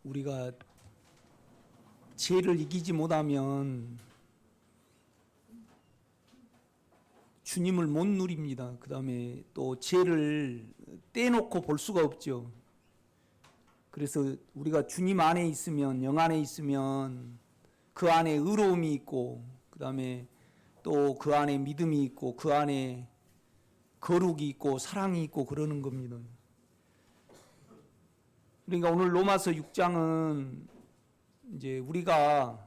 우리가 죄를 이기지 못하면 주님을 못 누립니다. 그 다음에 또 죄를 떼놓고 볼 수가 없죠. 그래서 우리가 주님 안에 있으면, 영 안에 있으면 그 안에 의로움이 있고, 그 다음에 또 그 안에 믿음이 있고, 그 안에 거룩이 있고 사랑이 있고 그러는 겁니다. 그러니까 오늘 로마서 6장은 이제 우리가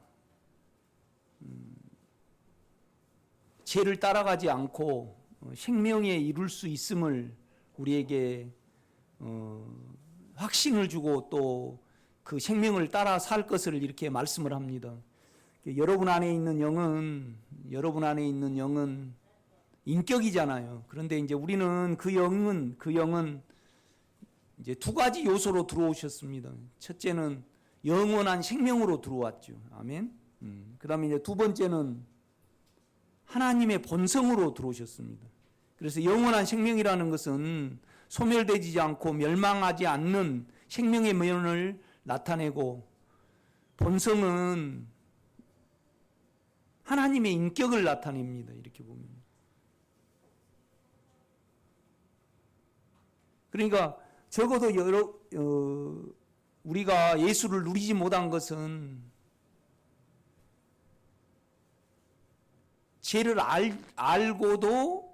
죄를 따라가지 않고 생명에 이룰 수 있음을 우리에게 확신을 주고 또 그 생명을 따라 살 것을 이렇게 말씀을 합니다. 여러분 안에 있는 영은 인격이잖아요. 그런데 이제 우리는 그 영은 이제 두 가지 요소로 들어오셨습니다. 첫째는 영원한 생명으로 들어왔죠. 아멘. 그 다음에 이제 두 번째는 하나님의 본성으로 들어오셨습니다. 그래서 영원한 생명이라는 것은 소멸되지 않고 멸망하지 않는 생명의 면을 나타내고, 본성은 하나님의 인격을 나타냅니다. 이렇게 보면. 그러니까 적어도 우리가 예수를 누리지 못한 것은 죄를 알고도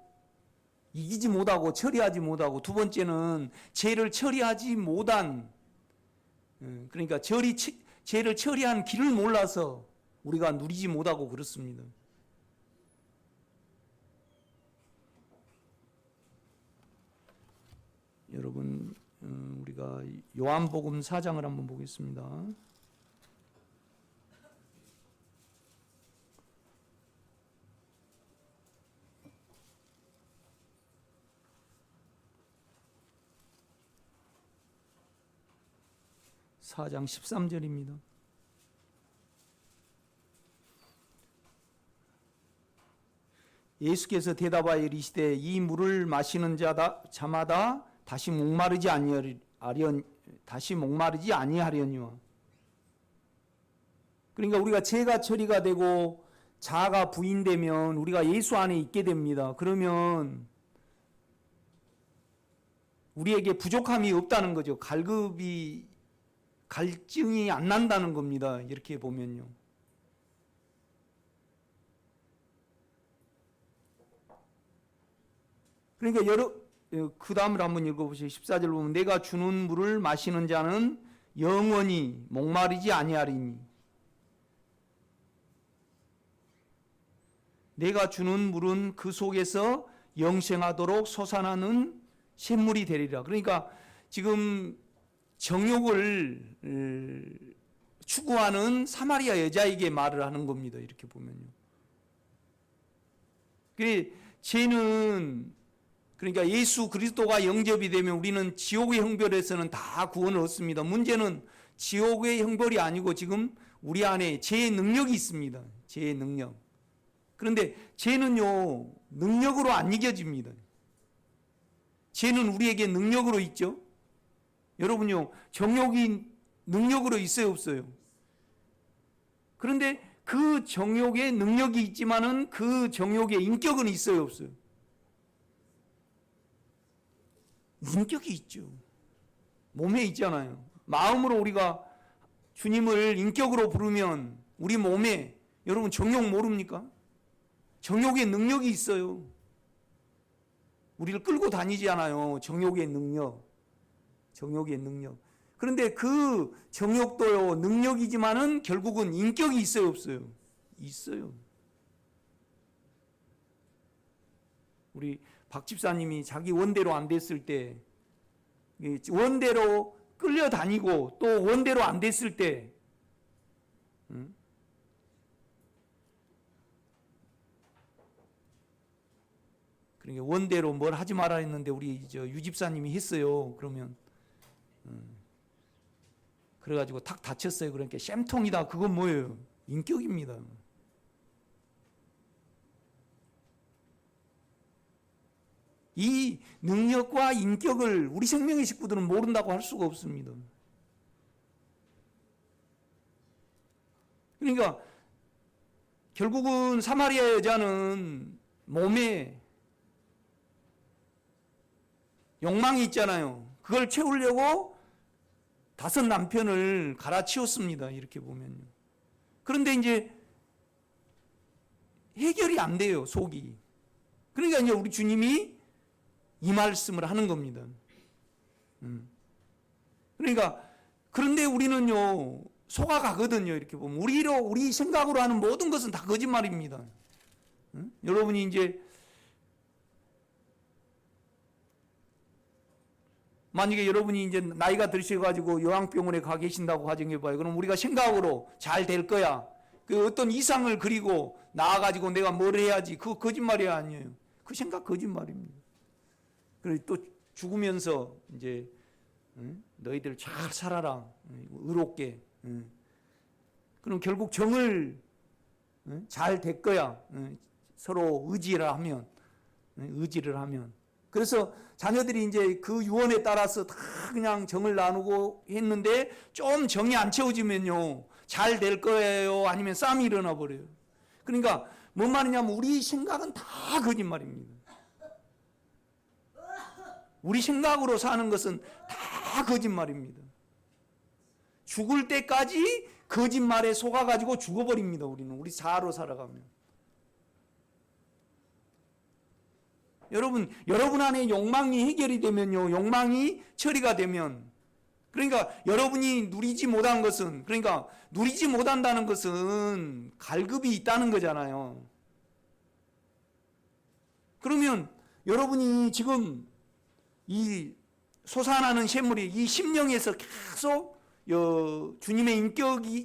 이기지 못하고 처리하지 못하고, 두 번째는 죄를 처리하지 못한, 그러니까 죄를 처리한 길을 몰라서 우리가 누리지 못하고 그렇습니다. 여러분, 우리가 요한복음 4장을 한번 보겠습니다. (4장) 13절입니다. 예수께서 대답하여 이르시되 이 물을 마시는 자마다 다시 목마르지 아니하려니와. 그러니까 우리가 죄가 처리가 되고 자아가 부인되면 우리가 예수 안에 있게 됩니다. 그러면 우리에게 부족함이 없다는 거죠. 갈증이 안 난다는 겁니다. 이렇게 보면요. 그러니까 그 다음을 한번 읽어보세요. 14절 보면 내가 주는 물을 마시는 자는 영원히 목마르지 아니하리니, 내가 주는 물은 그 속에서 영생하도록 솟아나는 샘물이 되리라. 그러니까 지금 정욕을 추구하는 사마리아 여자에게 말을 하는 겁니다. 이렇게 보면요. 그러니까 예수 그리스도가 영접이 되면 우리는 지옥의 형벌에서는 다 구원을 얻습니다. 문제는 지옥의 형벌이 아니고 지금 우리 안에 죄의 능력이 있습니다. 죄의 능력. 그런데 죄는요, 능력으로 안 이겨집니다. 죄는 우리에게 능력으로 있죠. 여러분요, 정욕이 능력으로 있어요, 없어요? 그런데 그 정욕에 능력이 있지만은 그 정욕의 인격은 있어요, 없어요? 인격이 있죠. 몸에 있잖아요. 마음으로 우리가 주님을 인격으로 부르면 우리 몸에, 여러분 정욕 모릅니까? 정욕의 능력이 있어요. 우리를 끌고 다니지 않아요. 정욕의 능력. 그런데 그 정욕도요, 능력이지만은 결국은 인격이 있어요, 없어요? 있어요. 우리 박 집사님이 자기 원대로 안 됐을 때, 원대로 끌려다니고 또 원대로 안 됐을 때, 그러니까 원대로 뭘 하지 마라 했는데 우리 유 집사님이 했어요. 그러면 그래가지고 탁 다쳤어요. 그러니까 쌤통이다. 그건 뭐예요? 인격입니다. 이 능력과 인격을 우리 생명의 식구들은 모른다고 할 수가 없습니다. 그러니까 결국은 사마리아 여자는 몸에 욕망이 있잖아요. 그걸 채우려고 5 남편을 갈아치웠습니다. 이렇게 보면요. 그런데 이제 해결이 안 돼요, 속이. 그러니까 이제 우리 주님이 이 말씀을 하는 겁니다. 그러니까 그런데 우리는요 속아가거든요. 이렇게 보면 우리 생각으로 하는 모든 것은 다 거짓말입니다. 여러분이 이제 만약에 여러분이 이제 나이가 드셔가지고 요양병원에 가 계신다고 가정해봐요. 그럼 우리가 생각으로 잘 될 거야. 그 어떤 이상을 그리고 나와가지고 내가 뭘 해야지. 그거 거짓말이 아니에요. 그 생각 거짓말입니다. 그리고 또 죽으면서 이제 너희들 잘 살아라. 의롭게. 그럼 결국 정을 잘 될 거야. 서로 의지를 하면. 그래서 자녀들이 이제 그 유언에 따라서 다 그냥 정을 나누고 했는데 좀 정이 안 채워지면요. 잘 될 거예요. 아니면 싸움이 일어나 버려요. 그러니까 뭔 말이냐면 우리 생각은 다 거짓말입니다. 우리 생각으로 사는 것은 다 거짓말입니다. 죽을 때까지 거짓말에 속아가지고 죽어버립니다. 우리 자아로 살아가면. 여러분 안에 욕망이 해결이 되면요. 욕망이 처리가 되면 그러니까 여러분이 누리지 못한 것은 그러니까 누리지 못한다는 것은 갈급이 있다는 거잖아요. 그러면 여러분이 지금 이 솟아나는 샘물이 이 심령에서 계속 주님의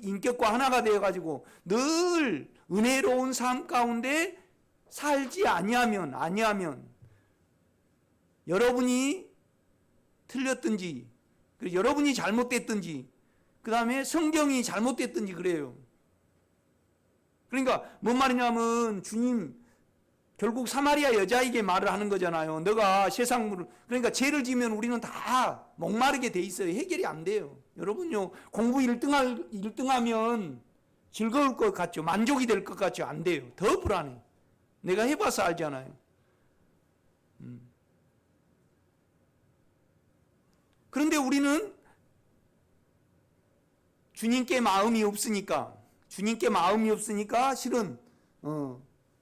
인격과 하나가 되어가지고 늘 은혜로운 삶 가운데 살지 아니하면 여러분이 틀렸든지 여러분이 잘못됐든지 그 다음에 성경이 잘못됐든지 그래요. 그러니까 뭔 말이냐면 주님 결국 사마리아 여자에게 말을 하는 거잖아요. 너가 세상 물을 그러니까 죄를 지면 우리는 다 목마르게 돼 있어요. 해결이 안 돼요. 여러분요 공부 1등하면 즐거울 것 같죠. 만족이 될 것 같죠. 안 돼요. 더 불안해. 내가 해봐서 알잖아요. 그런데 우리는 주님께 마음이 없으니까 실은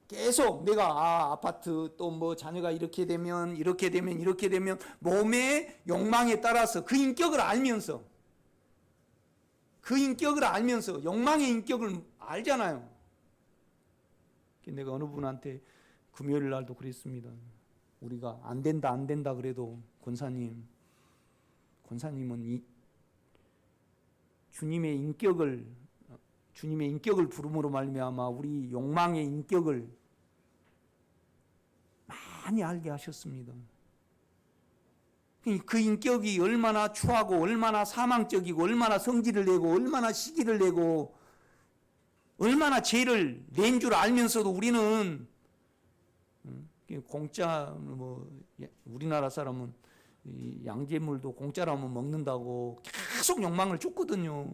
계속 내가 아파트 또 뭐 자녀가 이렇게 되면 몸의 욕망에 따라서 그 인격을 알면서 욕망의 인격을 알잖아요. 내가 어느 분한테 금요일 날도 그랬습니다. 우리가 안 된다 그래도 권사님은 이 주님의 인격을 부름으로 말미암아 우리 욕망의 인격을 많이 알게 하셨습니다. 그 인격이 얼마나 추하고 얼마나 사망적이고 얼마나 성질을 내고 얼마나 시기를 내고 얼마나 죄를 낸 줄 알면서도 우리는 공짜 우리나라 사람은 양잿물도 공짜라면 먹는다고 계속 욕망을 쫓거든요.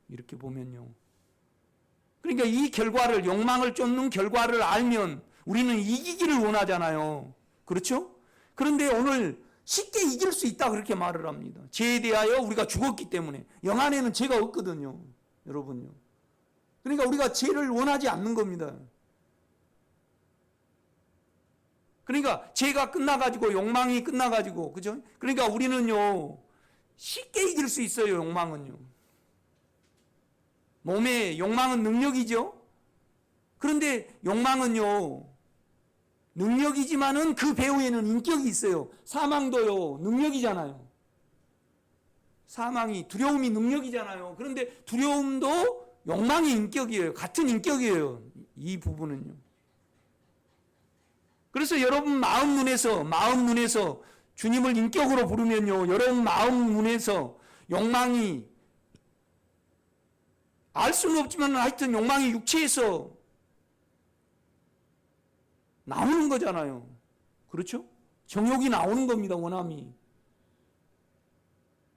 이렇게 보면요. 그러니까 이 결과를 욕망을 쫓는 결과를 알면 우리는 이기기를 원하잖아요. 그렇죠? 그런데 오늘 쉽게 이길 수 있다 그렇게 말을 합니다. 죄에 대하여 우리가 죽었기 때문에 영 안에는 죄가 없거든요. 여러분요. 그러니까 우리가 죄를 원하지 않는 겁니다. 그러니까 죄가 끝나가지고 욕망이 끝나가지고 그죠? 그러니까 우리는요 쉽게 이길 수 있어요. 욕망은요. 몸의 욕망은 능력이죠. 그런데 욕망은요 능력이지만은 그 배후에는 인격이 있어요. 사망도요 능력이잖아요. 사망이 두려움이 능력이잖아요. 그런데 두려움도 욕망의 인격이에요. 같은 인격이에요. 이 부분은요. 그래서 여러분 마음 문에서 주님을 인격으로 부르면요. 여러분 마음 문에서 욕망이 알 수는 없지만 하여튼 욕망이 육체에서 나오는 거잖아요. 그렇죠? 정욕이 나오는 겁니다. 원함이.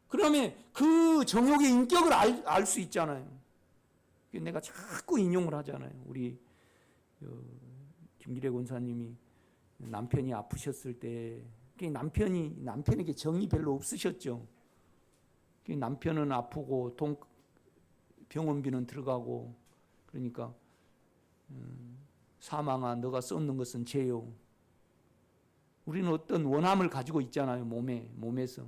그러면 그 정욕의 인격을 알 수 있잖아요. 내가 자꾸 인용을 하잖아요. 우리 김기래 권사님이 남편이 아프셨을 때 남편에게 정이 별로 없으셨죠. 남편은 아프고 병원비는 들어가고 그러니까 사망아 너가 쏟는 것은 죄요. 우리는 어떤 원함을 가지고 있잖아요. 몸에서.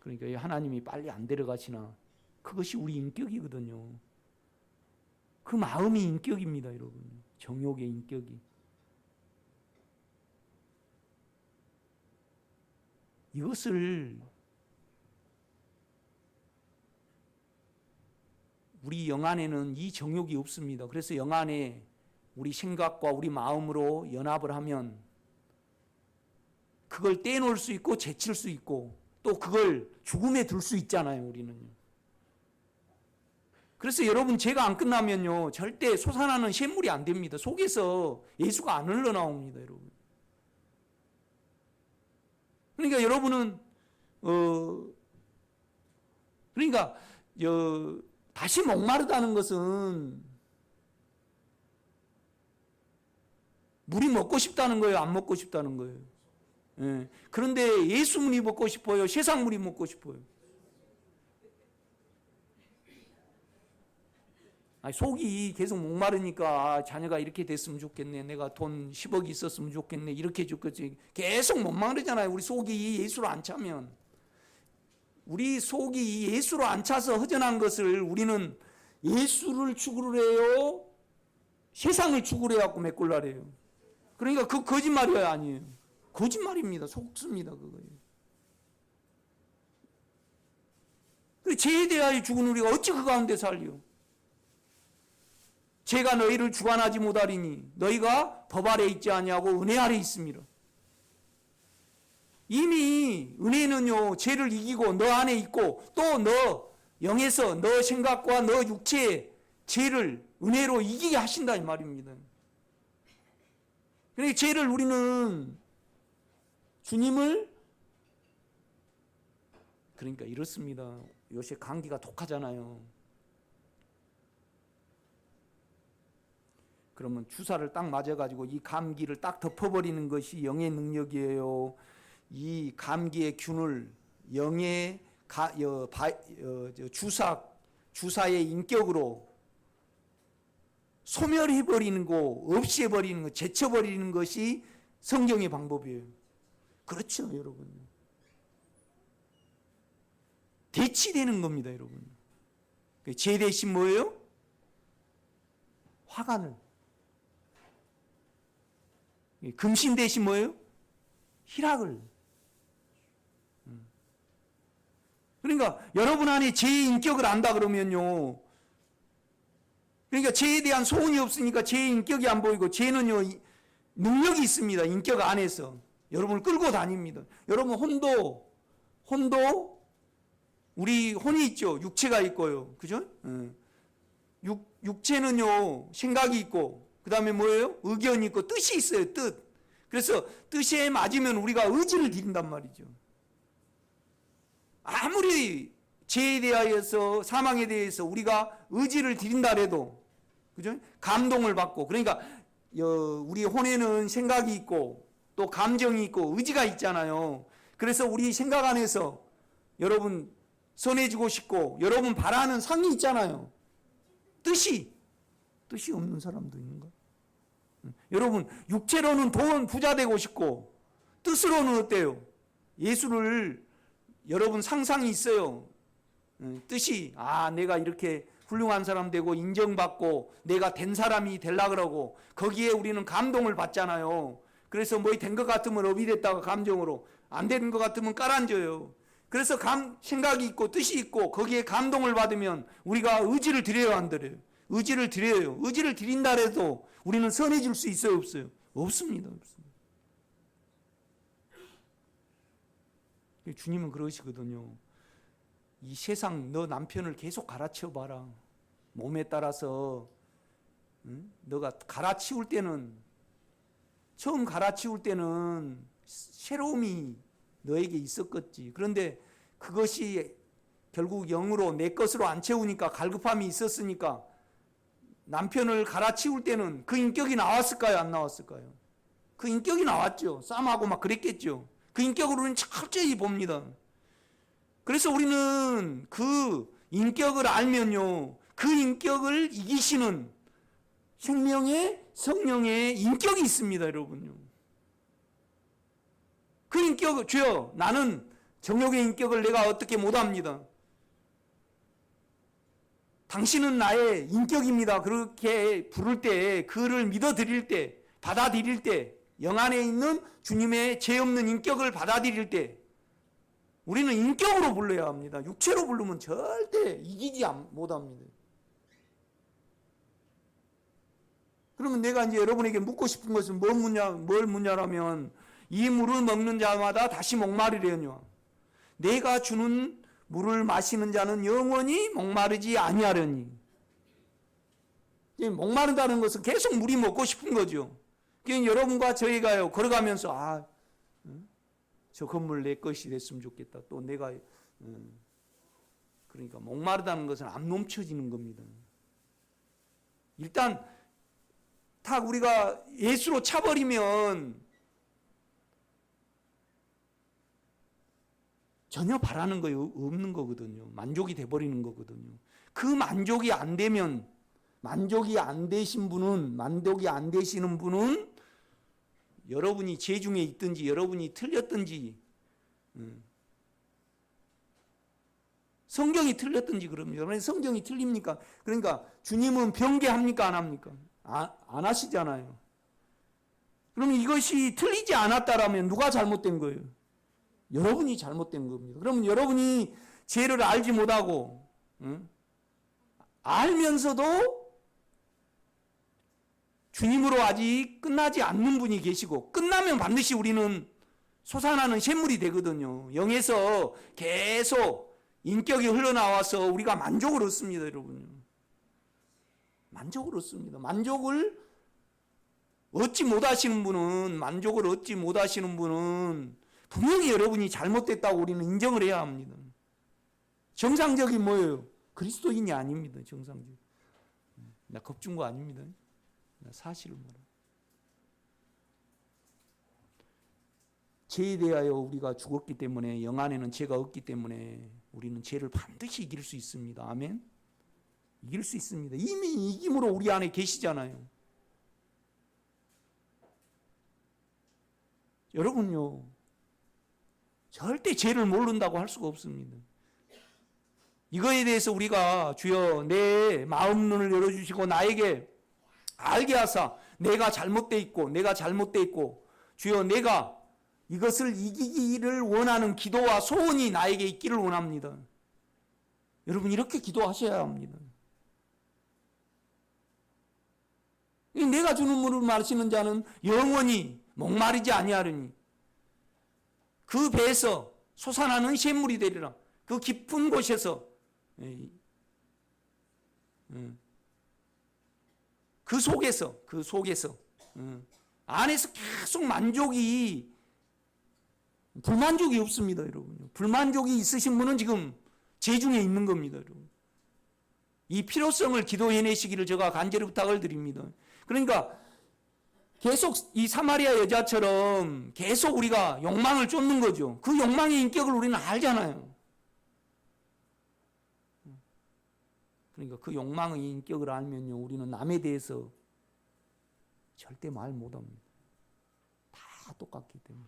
그러니까 하나님이 빨리 안 데려가시나. 그것이 우리 인격이거든요. 그 마음이 인격입니다, 여러분. 정욕의 인격이. 이것을 우리 영 안에는 이 정욕이 없습니다. 그래서 영 안에 우리 생각과 우리 마음으로 연합을 하면 그걸 떼놓을 수 있고 제칠 수 있고 또 그걸 죽음에 둘 수 있잖아요, 우리는요. 그래서 여러분 죄가 안 끝나면요 절대 솟아나는 샘물이 안 됩니다. 속에서 예수가 안 흘러나옵니다, 여러분. 그러니까 여러분은 다시 목마르다는 것은 물이 먹고 싶다는 거예요, 안 먹고 싶다는 거예요. 예. 그런데 예수 물이 먹고 싶어요, 세상 물이 먹고 싶어요? 속이 계속 목마르니까 자녀가 이렇게 됐으면 좋겠네, 내가 돈 10억이 있었으면 좋겠네, 이렇게 좋겠지. 계속 목마르잖아요. 우리 속이 예수로 안 차면. 우리 속이 예수로 안 차서 허전한 것을 우리는 예수를 죽으려 해요, 세상을 죽으려 갖고 메꿀라래요. 그러니까 그 거짓말이에요, 아니에요? 거짓말입니다. 속습니다, 그거예요. 죄에 대하여 죽은 우리가 어찌 그 가운데 살려? 죄가 너희를 주관하지 못하리니 너희가 법 아래 있지 아니하고 은혜 아래 있습니다. 이미 은혜는요 죄를 이기고 너 안에 있고 또 너 영에서 너 생각과 너 육체의 죄를 은혜로 이기게 하신다 이 말입니다. 그러니까 죄를 우리는 주님을 그러니까 이렇습니다. 요새 감기가 독하잖아요. 그러면 주사를 딱 맞아가지고 이 감기를 딱 덮어버리는 것이 영의 능력이에요. 이 감기의 균을 영의 주사의 인격으로 소멸해버리는 거, 없애버리는 거, 제쳐버리는 것이 성경의 방법이에요. 그렇죠, 여러분. 대치되는 겁니다, 여러분. 죄 대신 뭐예요? 화관을. 금신 대신 뭐예요? 희락을. 그러니까 여러분 안에 죄의 인격을 안다 그러면요. 그러니까 죄에 대한 소원이 없으니까 죄의 인격이 안 보이고 죄는요 능력이 있습니다. 인격 안에서 여러분을 끌고 다닙니다. 여러분 혼도 우리 혼이 있죠. 육체가 있고요. 그죠? 육체는요 생각이 있고 그 다음에 뭐예요? 의견이 있고 뜻이 있어요. 뜻. 그래서 뜻에 맞으면 우리가 의지를 드린단 말이죠. 아무리 죄에 대하여서 사망에 대해서 우리가 의지를 드린다 해도 그죠? 감동을 받고 그러니까 우리 혼에는 생각이 있고 또 감정이 있고 의지가 있잖아요. 그래서 우리 생각 안에서 여러분 선해지고 싶고 여러분 바라는 상이 있잖아요. 뜻이 없는 사람도 있는가? 여러분 육체로는 돈 부자 되고 싶고 뜻으로는 어때요? 예수를 여러분 상상이 있어요. 뜻이 내가 이렇게 훌륭한 사람 되고 인정받고 내가 된 사람이 되려고 그러고 거기에 우리는 감동을 받잖아요. 그래서 뭐 된 것 같으면 업이 됐다가 감정으로 안 되는 것 같으면 깔아앉아요. 그래서 생각이 있고 뜻이 있고 거기에 감동을 받으면 우리가 의지를 드려요, 안 드려요? 의지를 드려요. 의지를 드린다 해도 우리는 선해질 수 있어요, 없어요? 없습니다. 주님은 그러시거든요. 이 세상 너 남편을 계속 갈아치워 봐라. 몸에 따라서 너가 갈아치울 때는 처음 갈아치울 때는 새로움이 너에게 있었겠지. 그런데 그것이 결국 영으로 내 것으로 안 채우니까 갈급함이 있었으니까 남편을 갈아치울 때는 그 인격이 나왔을까요? 안 나왔을까요? 그 인격이 나왔죠. 싸움하고 막 그랬겠죠. 그 인격으로 우리는 철저히 봅니다. 그래서 우리는 그 인격을 알면요, 그 인격을 이기시는 생명의 성령의 인격이 있습니다, 여러분요. 그 인격, 주여, 나는 정욕의 인격을 내가 어떻게 못합니다. 당신은 나의 인격입니다. 그렇게 부를 때, 그를 믿어드릴 때, 받아들일 때, 영 안에 있는 주님의 죄 없는 인격을 받아들일 때, 우리는 인격으로 불러야 합니다. 육체로 부르면 절대 이기지 못합니다. 그러면 내가 이제 여러분에게 묻고 싶은 것은 뭘 묻냐라면, 이 물을 먹는 자마다 다시 목마르려뇨. 내가 주는 물을 마시는 자는 영원히 목마르지 아니하려니. 목마르다는 것은 계속 물이 먹고 싶은 거죠. 그러니까 여러분과 저희가요, 걸어가면서 저 건물 내 것이 됐으면 좋겠다. 또 내가 그러니까 목마르다는 것은 안 넘쳐지는 겁니다. 일단 딱 우리가 예수로 차버리면 전혀 바라는 거 없는 거거든요. 만족이 돼버리는 거거든요. 그 만족이 안 되면, 만족이 안 되시는 분은 여러분이 죄 중에 있든지 여러분이 틀렸든지 성경이 틀렸든지 그럽니다. 성경이 틀립니까? 그러니까 주님은 변개합니까? 안 합니까? 안 하시잖아요. 그럼 이것이 틀리지 않았다라면 누가 잘못된 거예요? 여러분이 잘못된 겁니다. 그러면 여러분이 죄를 알지 못하고 알면서도 주님으로 아직 끝나지 않는 분이 계시고, 끝나면 반드시 우리는 솟아나는 샘물이 되거든요. 영에서 계속 인격이 흘러나와서 우리가 만족을 얻습니다, 여러분. 만족을 얻습니다. 만족을 얻지 못하시는 분은 분명히 여러분이 잘못됐다고 우리는 인정을 해야 합니다. 정상적인 뭐예요? 그리스도인이 아닙니다. 정상적. 나 겁준 거 아닙니다. 나 사실을 말합니다. 죄에 대하여 우리가 죽었기 때문에, 영 안에는 죄가 없기 때문에 우리는 죄를 반드시 이길 수 있습니다. 아멘. 이길 수 있습니다. 이미 이김으로 우리 안에 계시잖아요. 여러분요, 절대 죄를 모른다고 할 수가 없습니다. 이거에 대해서 우리가 주여 내 마음 눈을 열어주시고 나에게 알게 하사 내가 잘못되어 있고 주여 내가 이것을 이기기를 원하는 기도와 소원이 나에게 있기를 원합니다. 여러분 이렇게 기도하셔야 합니다. 내가 주는 물을 마시는 자는 영원히 목마르지 아니하리니 그 배에서 솟아나는 샘물이 되리라. 그 깊은 곳에서 그 속에서 안에서 계속 불만족이 없습니다, 여러분. 불만족이 있으신 분은 지금 죄 중에 있는 겁니다, 여러분. 이 필요성을 기도해내시기를 제가 간절히 부탁을 드립니다. 그러니까 계속 이 사마리아 여자처럼 계속 우리가 욕망을 쫓는 거죠. 그 욕망의 인격을 우리는 알잖아요. 그러니까 그 욕망의 인격을 알면요, 우리는 남에 대해서 절대 말 못합니다. 다 똑같기 때문에.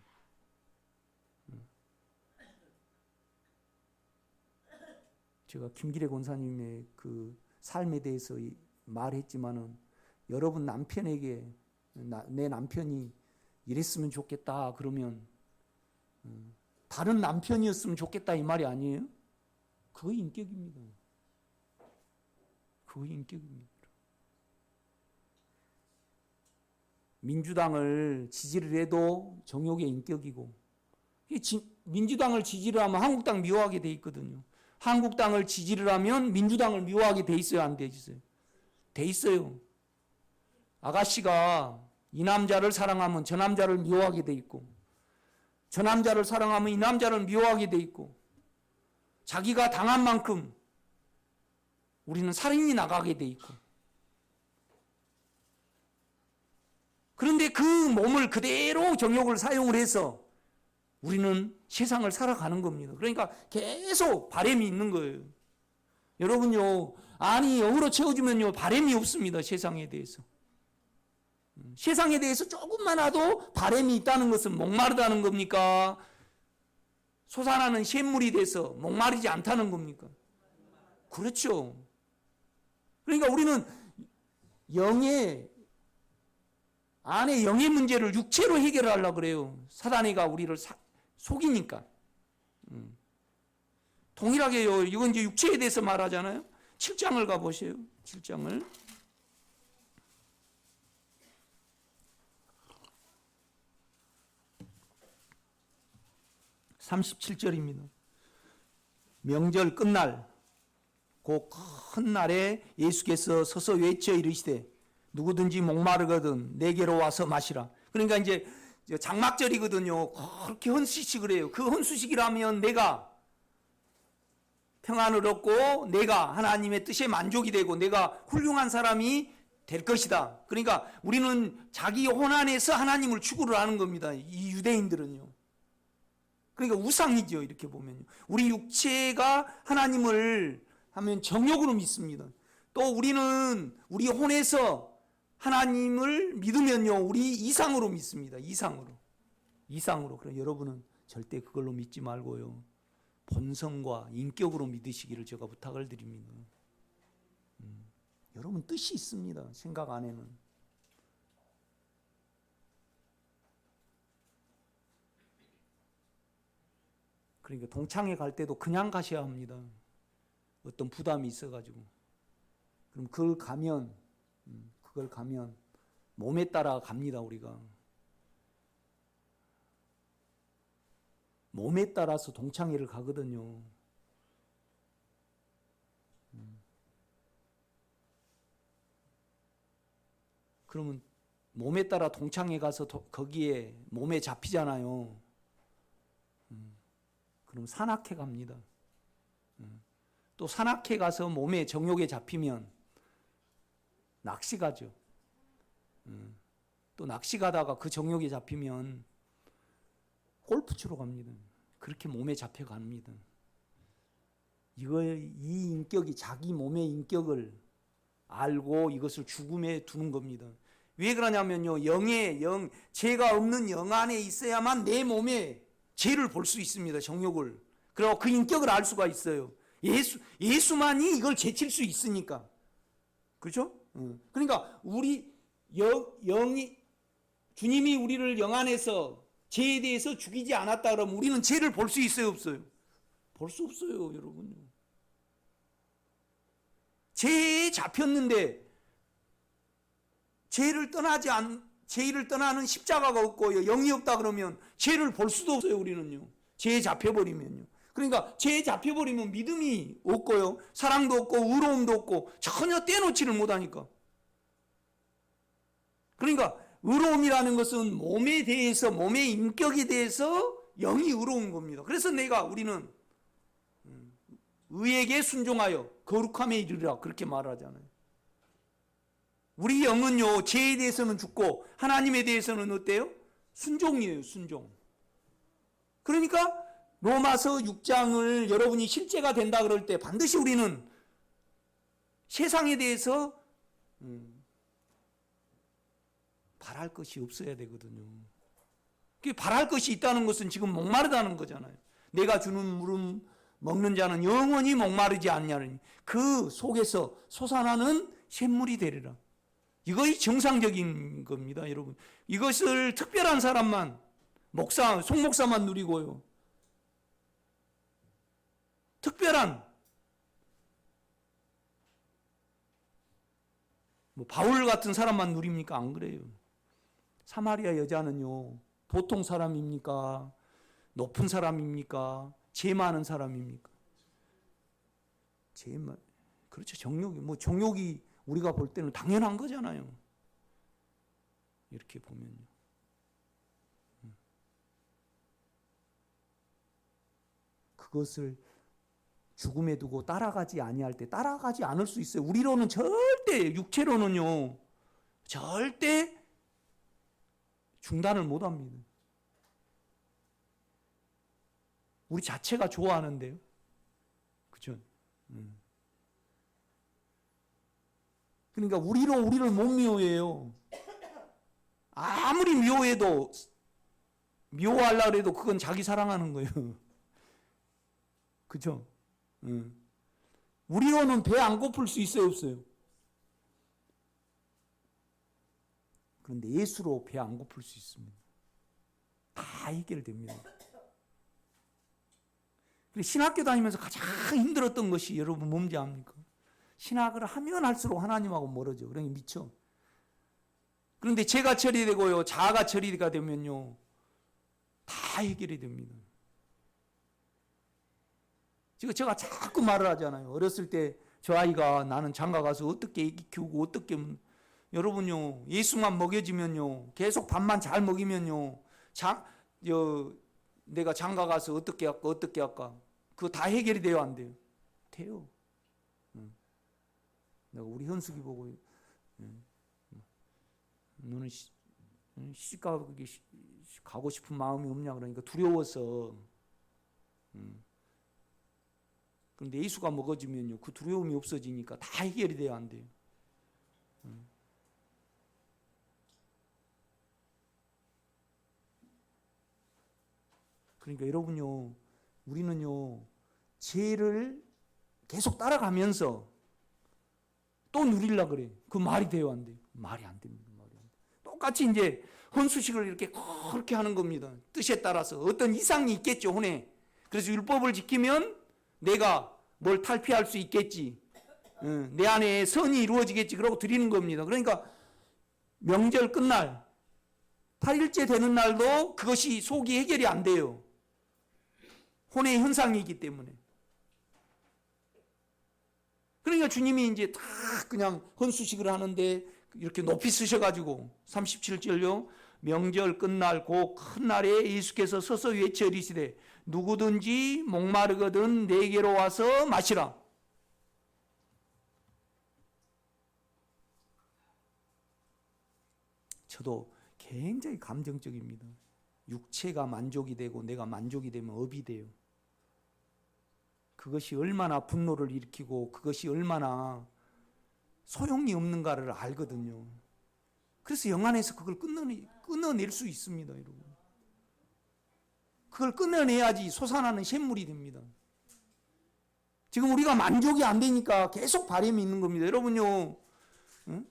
제가 김기래 권사님의 그 삶에 대해서 말했지만은 여러분 남편에게 내 남편이 이랬으면 좋겠다 그러면 다른 남편이었으면 좋겠다 이 말이 아니에요? 그거 인격입니다. 그거 인격입니다. 민주당을 지지를 해도 정욕의 인격이고, 민주당을 지지를 하면 한국당 미워하게 돼 있거든요. 한국당을 지지를 하면 민주당을 미워하게 돼 있어요, 안 돼 있어요? 돼 있어요. 아가씨가 이 남자를 사랑하면 저 남자를 미워하게 돼 있고, 저 남자를 사랑하면 이 남자를 미워하게 돼 있고, 자기가 당한 만큼 우리는 살인이 나가게 돼 있고, 그런데 그 몸을 그대로 정욕을 사용을 해서 우리는 세상을 살아가는 겁니다. 그러니까 계속 바람이 있는 거예요. 여러분요, 안이 영으로 채워지면요, 바람이 없습니다. 세상에 대해서. 세상에 대해서 조금만라도 바람이 있다는 것은 목마르다는 겁니까? 솟아나는 샘물이 돼서 목마르지 않다는 겁니까? 그렇죠. 그러니까 우리는 안에 영의 문제를 육체로 해결하려고 그래요. 사단이가 우리를 속이니까. 동일하게요. 이건 이제 육체에 대해서 말하잖아요. 7장을 가보세요. 7장을. 37절입니다. 명절 끝날 그 큰 날에 예수께서 서서 외쳐 이르시되 누구든지 목마르거든 내게로 와서 마시라. 그러니까 이제 장막절이거든요. 그렇게 헌수식을 해요. 그 헌수식이라면 내가 평안을 얻고 내가 하나님의 뜻에 만족이 되고 내가 훌륭한 사람이 될 것이다. 그러니까 우리는 자기 혼안에서 하나님을 추구를 하는 겁니다. 이 유대인들은요. 그러니까 우상이죠. 이렇게 보면요. 우리 육체가 하나님을 하면 정욕으로 믿습니다. 또 우리는 우리 혼에서 하나님을 믿으면요. 우리 이상으로 믿습니다. 이상으로. 그럼 여러분은 절대 그걸로 믿지 말고요. 본성과 인격으로 믿으시기를 제가 부탁을 드립니다. 여러분 뜻이 있습니다. 생각 안에는. 그러니까 동창회 갈 때도 그냥 가셔야 합니다. 어떤 부담이 있어가지고. 그럼 그걸 가면 몸에 따라 갑니다. 우리가. 몸에 따라서 동창회를 가거든요. 그러면 몸에 따라 동창회 가서 거기에 몸에 잡히잖아요. 그럼 산악회 갑니다. 또 산악회 가서 몸에 정욕에 잡히면 낚시 가죠. 또 낚시 가다가 그 정욕에 잡히면 골프 치러 갑니다. 그렇게 몸에 잡혀갑니다. 이 인격이 자기 몸의 인격을 알고 이것을 죽음에 두는 겁니다. 왜 그러냐면요. 죄가 없는 영 안에 있어야만 내 몸에 죄를 볼 수 있습니다. 정욕을. 그리고 그 인격을 알 수가 있어요. 예수만이 이걸 제칠 수 있으니까. 그죠? 그러니까 주님이 우리를 영 안에서 죄에 대해서 죽이지 않았다 그러면 우리는 죄를 볼 수 있어요, 없어요? 볼 수 없어요, 여러분요. 죄에 잡혔는데 죄를 떠나는 십자가가 없고 영이 없다 그러면 죄를 볼 수도 없어요, 우리는요. 죄에 잡혀버리면요. 그러니까 죄에 잡혀버리면 믿음이 없고요. 사랑도 없고 의로움도 없고 전혀 떼놓지를 못하니까. 그러니까 의로움이라는 것은 몸에 대해서 몸의 인격에 대해서 영이 의로운 겁니다. 그래서 우리는 의에게 순종하여 거룩함에 이르리라 그렇게 말하잖아요. 우리 영은요 죄에 대해서는 죽고 하나님에 대해서는 어때요? 순종이에요. 순종. 그러니까 로마서 6장을 여러분이 실제가 된다 그럴 때 반드시 우리는 세상에 대해서 바랄 것이 없어야 되거든요. 바랄 것이 있다는 것은 지금 목마르다는 거잖아요. 내가 주는 물은 먹는 자는 영원히 목마르지 않냐는 그 속에서 솟아나는 샘물이 되리라. 이것이 정상적인 겁니다, 여러분. 이것을 특별한 사람만 송목사만 누리고요. 특별한 바울 같은 사람만 누립니까? 안 그래요. 사마리아 여자는요, 보통 사람입니까? 높은 사람입니까? 죄 많은 사람입니까? 그렇죠. 정욕이 우리가 볼 때는 당연한 거잖아요. 이렇게 보면요. 그것을 죽음에 두고 따라가지 아니할 때 따라가지 않을 수 있어요. 우리로는 육체로는요, 절대 중단을 못 합니다. 우리 자체가 좋아하는데요. 그죠? 그러니까 우리를 못 미워해요. 아무리 미워해도, 미워하려고 해도 그건 자기 사랑하는 거예요. 그죠? 우리로는 배 안 고플 수 있어요, 없어요? 그런데 예수로 배 안 고플 수 있습니다. 다 해결됩니다. 신학교 다니면서 가장 힘들었던 것이 여러분 뭔지 압니까? 신학을 하면 할수록 하나님하고 멀어져. 그러니 미쳐. 그런데 죄가 처리되고요, 자아가 처리가 되면요, 다 해결이 됩니다. 지금 제가 자꾸 말을 하잖아요. 어렸을 때 저 아이가 나는 장가 가서 어떻게 애기 키우고 어떻게, 여러분요, 예수만 먹여주면요, 계속 밥만 잘 먹이면요, 내가 장가 가서 어떻게 할까? 그거 다 해결이 돼요, 안 돼요? 돼요. 내가 우리 현숙이 보고, 너는 시집가 가고 싶은 마음이 없냐 그러니까 두려워서. 그런데 예수가 먹어주면요, 그 두려움이 없어지니까 다 해결이 돼요, 안 돼요? 그러니까 여러분요, 우리는요, 죄를 계속 따라가면서 또 누리려고 그래. 그 말이 돼요, 안 돼요? 말이 안 됩니다. 똑같이 이제 헌수식을 이렇게 그렇게 하는 겁니다. 뜻에 따라서 어떤 이상이 있겠죠, 혼에. 그래서 율법을 지키면 내가 뭘 탈피할 수 있겠지. 내 안에 선이 이루어지겠지. 그러고 드리는 겁니다. 그러니까 명절 끝날 8일째 되는 날도 그것이 속이 해결이 안 돼요. 혼의 현상이기 때문에. 그러니까 주님이 이제 다 그냥 헌수식을 하는데 이렇게 높이 쓰셔가지고 37절요. 명절 끝날 그 큰 날에 예수께서 서서 외쳐 이르시되 누구든지 목마르거든 내게로 와서 마시라. 저도 굉장히 감정적입니다. 육체가 만족이 되고 내가 만족이 되면 업이 돼요. 그것이 얼마나 분노를 일으키고 그것이 얼마나 소용이 없는가를 알거든요. 그래서 영안에서 그걸 끊어낼 수 있습니다, 여러분. 그걸 끊어내야지 솟아나는 샘물이 됩니다. 지금 우리가 만족이 안 되니까 계속 바람이 있는 겁니다. 여러분요, 응?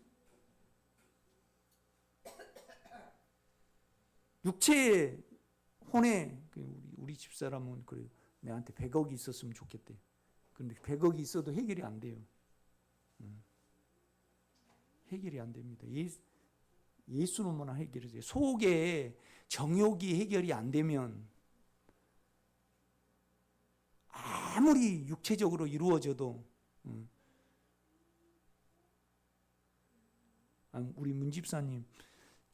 육체의 혼에, 우리 집사람은 그래요. 내한테 100억이 있었으면 좋겠대. 그런데 100억이 있어도 해결이 안 돼요. 해결이 안 됩니다. 예수는 뭐나 해결이 돼요. 속에 정욕이 해결이 안 되면 아무리 육체적으로 이루어져도, 우리 문 집사님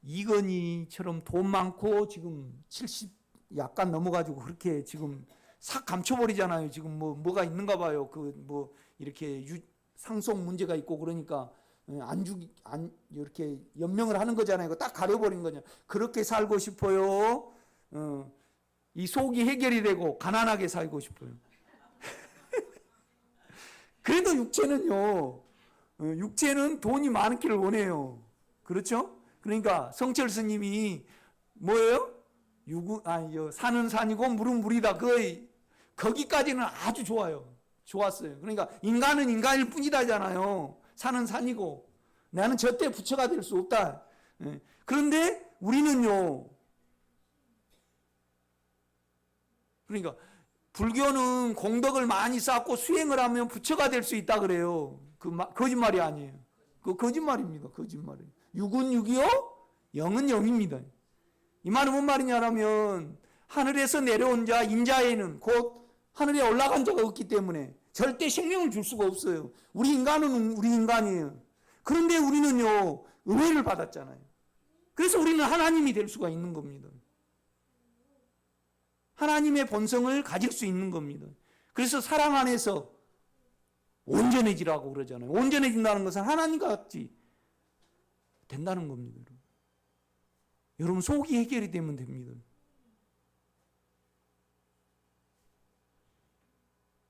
이건희처럼 돈 많고 지금 70 약간 넘어가지고 그렇게 지금 싹 감춰버리잖아요. 지금 뭐가 있는가 봐요. 이렇게 상속 문제가 있고 그러니까 이렇게 연명을 하는 거잖아요. 딱 가려버린 거냐. 그렇게 살고 싶어요. 이 속이 해결이 되고 가난하게 살고 싶어요. 그래도 육체는 돈이 많기를 원해요. 그렇죠? 그러니까 성철 스님이 뭐예요? 산은 산이고 물은 물이다. 거기까지는 아주 좋았어요. 그러니까 인간은 인간일 뿐이다잖아요. 산은 산이고 나는 절대 부처가 될 수 없다. 그런데 우리는요, 그러니까 불교는 공덕을 많이 쌓고 수행을 하면 부처가 될 수 있다 그래요. 거짓말이 아니에요. 그 거짓말입니다. 거짓말이에요. 육은 육이요, 영은 영입니다. 이 말은 뭔 말이냐면 하늘에서 내려온 자 인자에는 곧 하늘에 올라간 자가 없기 때문에 절대 생명을 줄 수가 없어요. 우리 인간은 우리 인간이에요. 그런데 우리는요, 은혜를 받았잖아요. 그래서 우리는 하나님이 될 수가 있는 겁니다. 하나님의 본성을 가질 수 있는 겁니다. 그래서 사랑 안에서 온전해지라고 그러잖아요. 온전해진다는 것은 하나님 같이 된다는 겁니다. 여러분 속이 해결이 되면 됩니다.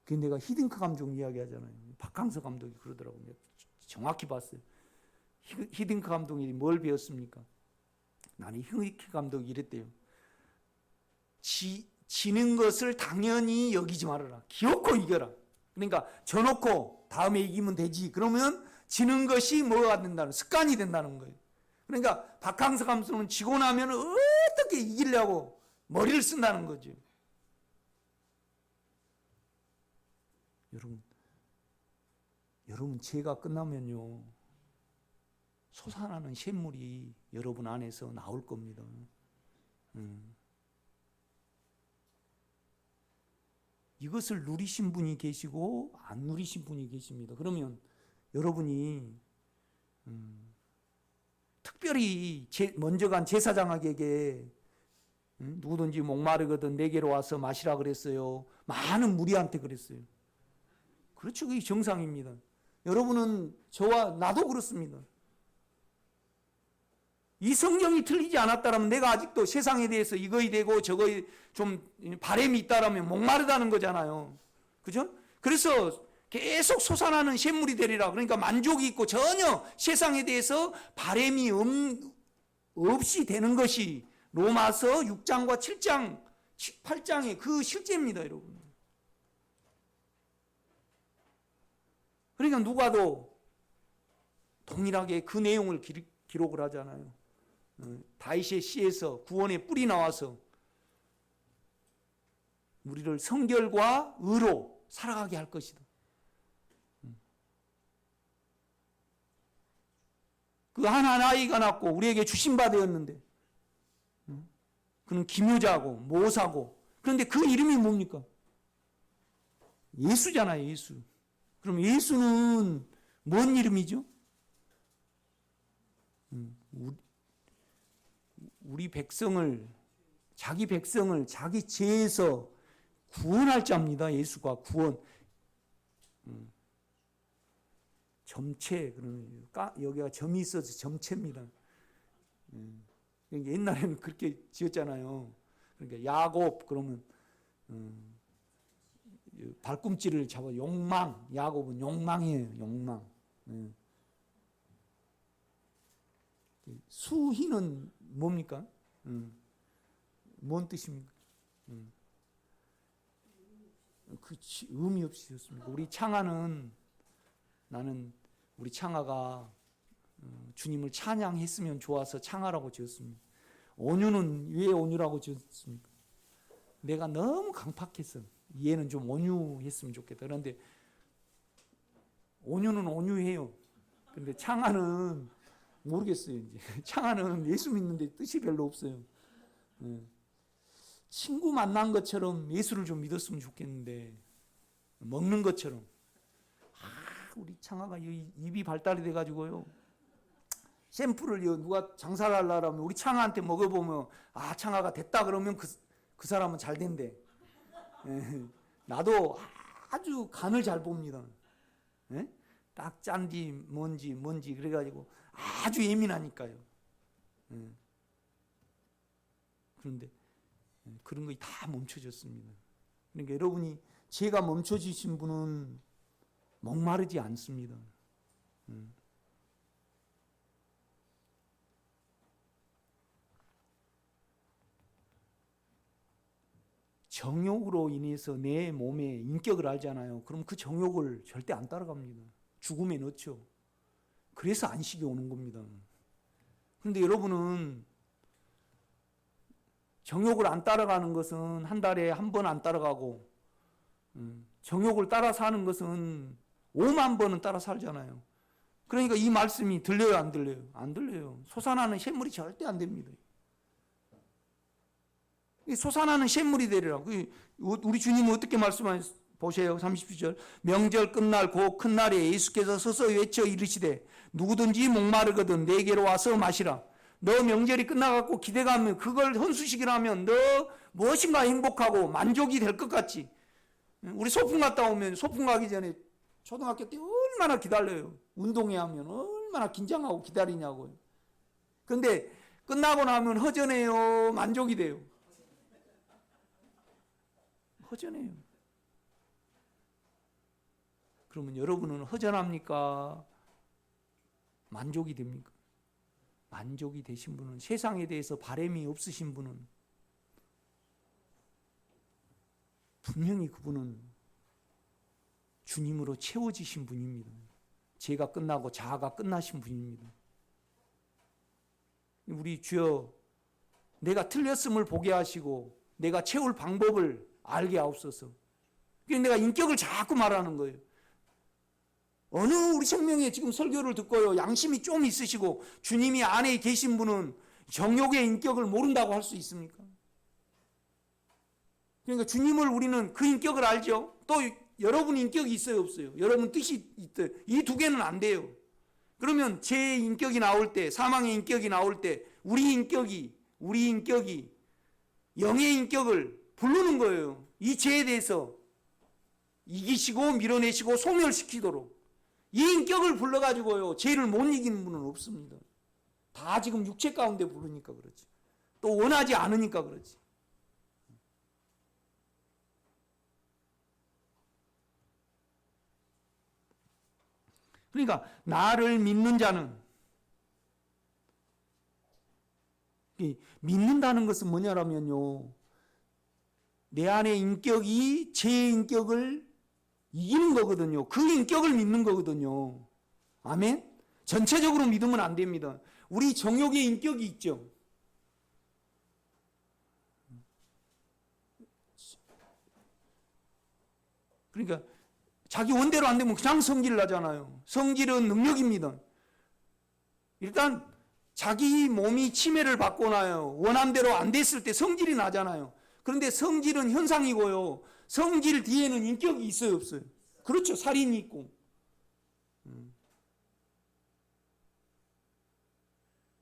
그 내가 히딩크 감독 이야기하잖아요. 박항서 감독이 그러더라고요. 정확히 봤어요. 히딩크 감독이 뭘 배웠습니까? 나는 히딩크 감독이 이랬대요. 지는 것을 당연히 여기지 말아라. 기어코 이겨라. 그러니까 져놓고 다음에 이기면 되지. 그러면 지는 것이 뭐가 된다는, 습관이 된다는 거예요. 그러니까 박항서 감독은 지고 나면 어떻게 이기려고 머리를 쓴다는 거죠. 여러분 죄가 끝나면요 솟아나는 샘물이 여러분 안에서 나올 겁니다. 이것을 누리신 분이 계시고 안 누리신 분이 계십니다. 그러면 여러분이 특별히 먼저 간 제사장에게 누구든지 목마르거든 내게로 와서 마시라 그랬어요. 많은 무리한테 그랬어요. 그렇죠. 그게 정상입니다. 여러분은 저와 나도 그렇습니다. 이 성경이 틀리지 않았다면 내가 아직도 세상에 대해서 이거에 대고 저거에 좀 바램이 있다라면 목마르다는 거잖아요. 그죠? 그래서 계속 솟아나는 샘물이 되리라. 그러니까 만족이 있고 전혀 세상에 대해서 바램이 없이 되는 것이 로마서 6장과 7장, 8장의 그 실제입니다, 여러분. 그러니까 누가도 동일하게 그 내용을 기록을 하잖아요. 다윗의 시에서 구원의 뿔이 나와서 우리를 성결과 의로 살아가게 할 것이다. 그 한 아이가 낳고 우리에게 주신 바 되었는데 그는 기묘자고 모사고, 그런데 그 이름이 뭡니까? 예수잖아요. 예수. 그럼 예수는 뭔 이름이죠? 우리 백성을, 자기 백성을 자기 죄에서 구원할 자입니다. 예수가 구원. 점체, 여기가 점이 있어서 점체입니다. 옛날에는 그렇게 지었잖아요. 그러니까 야곱 그러면 발꿈치를 잡아 욕망, 야곱은 욕망이에요. 욕망. 수희는 뭡니까? 뭔 뜻입니까? 그치, 의미 없이 지었습니다. 우리 창아는, 나는 우리 창아가 주님을 찬양했으면 좋아서 창아라고 지었습니다. 온유는 왜 온유라고 지었습니까? 내가 너무 강팍했어. 얘는 좀 온유했으면 좋겠다. 그런데 온유는 온유해요. 근데 창아는 모르겠어요. 이제 창아는 예수 믿는데 뜻이 별로 없어요. 친구 만난 것처럼 예수를 좀 믿었으면 좋겠는데, 먹는 것처럼. 우리 창아가 입이 발달이 돼가지고요. 샘플을 누가 장사를 하려면 우리 창아한테 먹어보면, 창아가 됐다 그러면 그 사람은 잘 된대. 나도 아주 간을 잘 봅니다. 딱 짠지 뭔지 그래가지고 아주 예민하니까요. 그런데 그런 것이 다 멈춰졌습니다. 그러니까 여러분이 죄가 멈춰지신 분은 목마르지 않습니다. 정욕으로 인해서 내 몸의 인격을 알잖아요. 그럼 그 정욕을 절대 안 따라갑니다. 죽음에 넣죠. 그래서 안식이 오는 겁니다. 그런데 여러분은 정욕을 안 따라가는 것은 한 달에 한 번 안 따라가고, 정욕을 따라 사는 것은 5만 번은 따라 살잖아요. 그러니까 이 말씀이 들려요, 안 들려요? 안 들려요. 솟아나는 샘물이 절대 안 됩니다. 솟아나는 샘물이 되리라. 우리 주님은 어떻게 말씀하셨어요? 보세요. 30절. 명절 끝날 그 큰 날에 예수께서 서서 외쳐 이르시되 누구든지 목마르거든 내게로 와서 마시라. 너 명절이 끝나갖고 기대가면 그걸 헌수식이라면 너 무엇인가 행복하고 만족이 될 것 같지. 우리 소풍 갔다 오면 소풍 가기 전에 초등학교 때 얼마나 기다려요. 운동회 하면 얼마나 긴장하고 기다리냐고요. 그런데 끝나고 나면 허전해요, 만족이 돼요? 허전해요. 그러면 여러분은 허전합니까? 만족이 됩니까? 만족이 되신 분은, 세상에 대해서 바람이 없으신 분은 분명히 그분은 주님으로 채워지신 분입니다. 죄가 끝나고 자아가 끝나신 분입니다. 우리 주여, 내가 틀렸음을 보게 하시고 내가 채울 방법을 알게 하옵소서. 그래서 내가 인격을 자꾸 말하는 거예요. 어느 우리 생명에 지금 설교를 듣고요, 양심이 좀 있으시고 주님이 안에 계신 분은 정욕의 인격을 모른다고 할 수 있습니까? 그러니까 주님을 우리는 그 인격을 알죠. 또 여러분 인격이 있어요, 없어요? 여러분 뜻이 있어요. 이 두 개는 안 돼요. 그러면 제 인격이 나올 때, 사망의 인격이 나올 때 우리 인격이 영의 인격을 부르는 거예요. 이 죄에 대해서 이기시고 밀어내시고 소멸시키도록. 이 인격을 불러가지고요, 죄를 못 이기는 분은 없습니다. 다 지금 육체 가운데 부르니까 그렇지. 또 원하지 않으니까 그렇지. 그러니까 나를 믿는 자는, 믿는다는 것은 뭐냐라면요, 내 안의 인격이 제 인격을 이기는 거거든요. 그 인격을 믿는 거거든요. 아멘? 전체적으로 믿으면 안 됩니다. 우리 정욕의 인격이 있죠. 그러니까 자기 원대로 안 되면 그냥 성질 나잖아요. 성질은 능력입니다. 일단 자기 몸이 침해를 받고 나요, 원함대로 안 됐을 때 성질이 나잖아요. 그런데 성질은 현상이고요, 성질 뒤에는 인격이 있어요, 없어요? 그렇죠. 살인이 있고.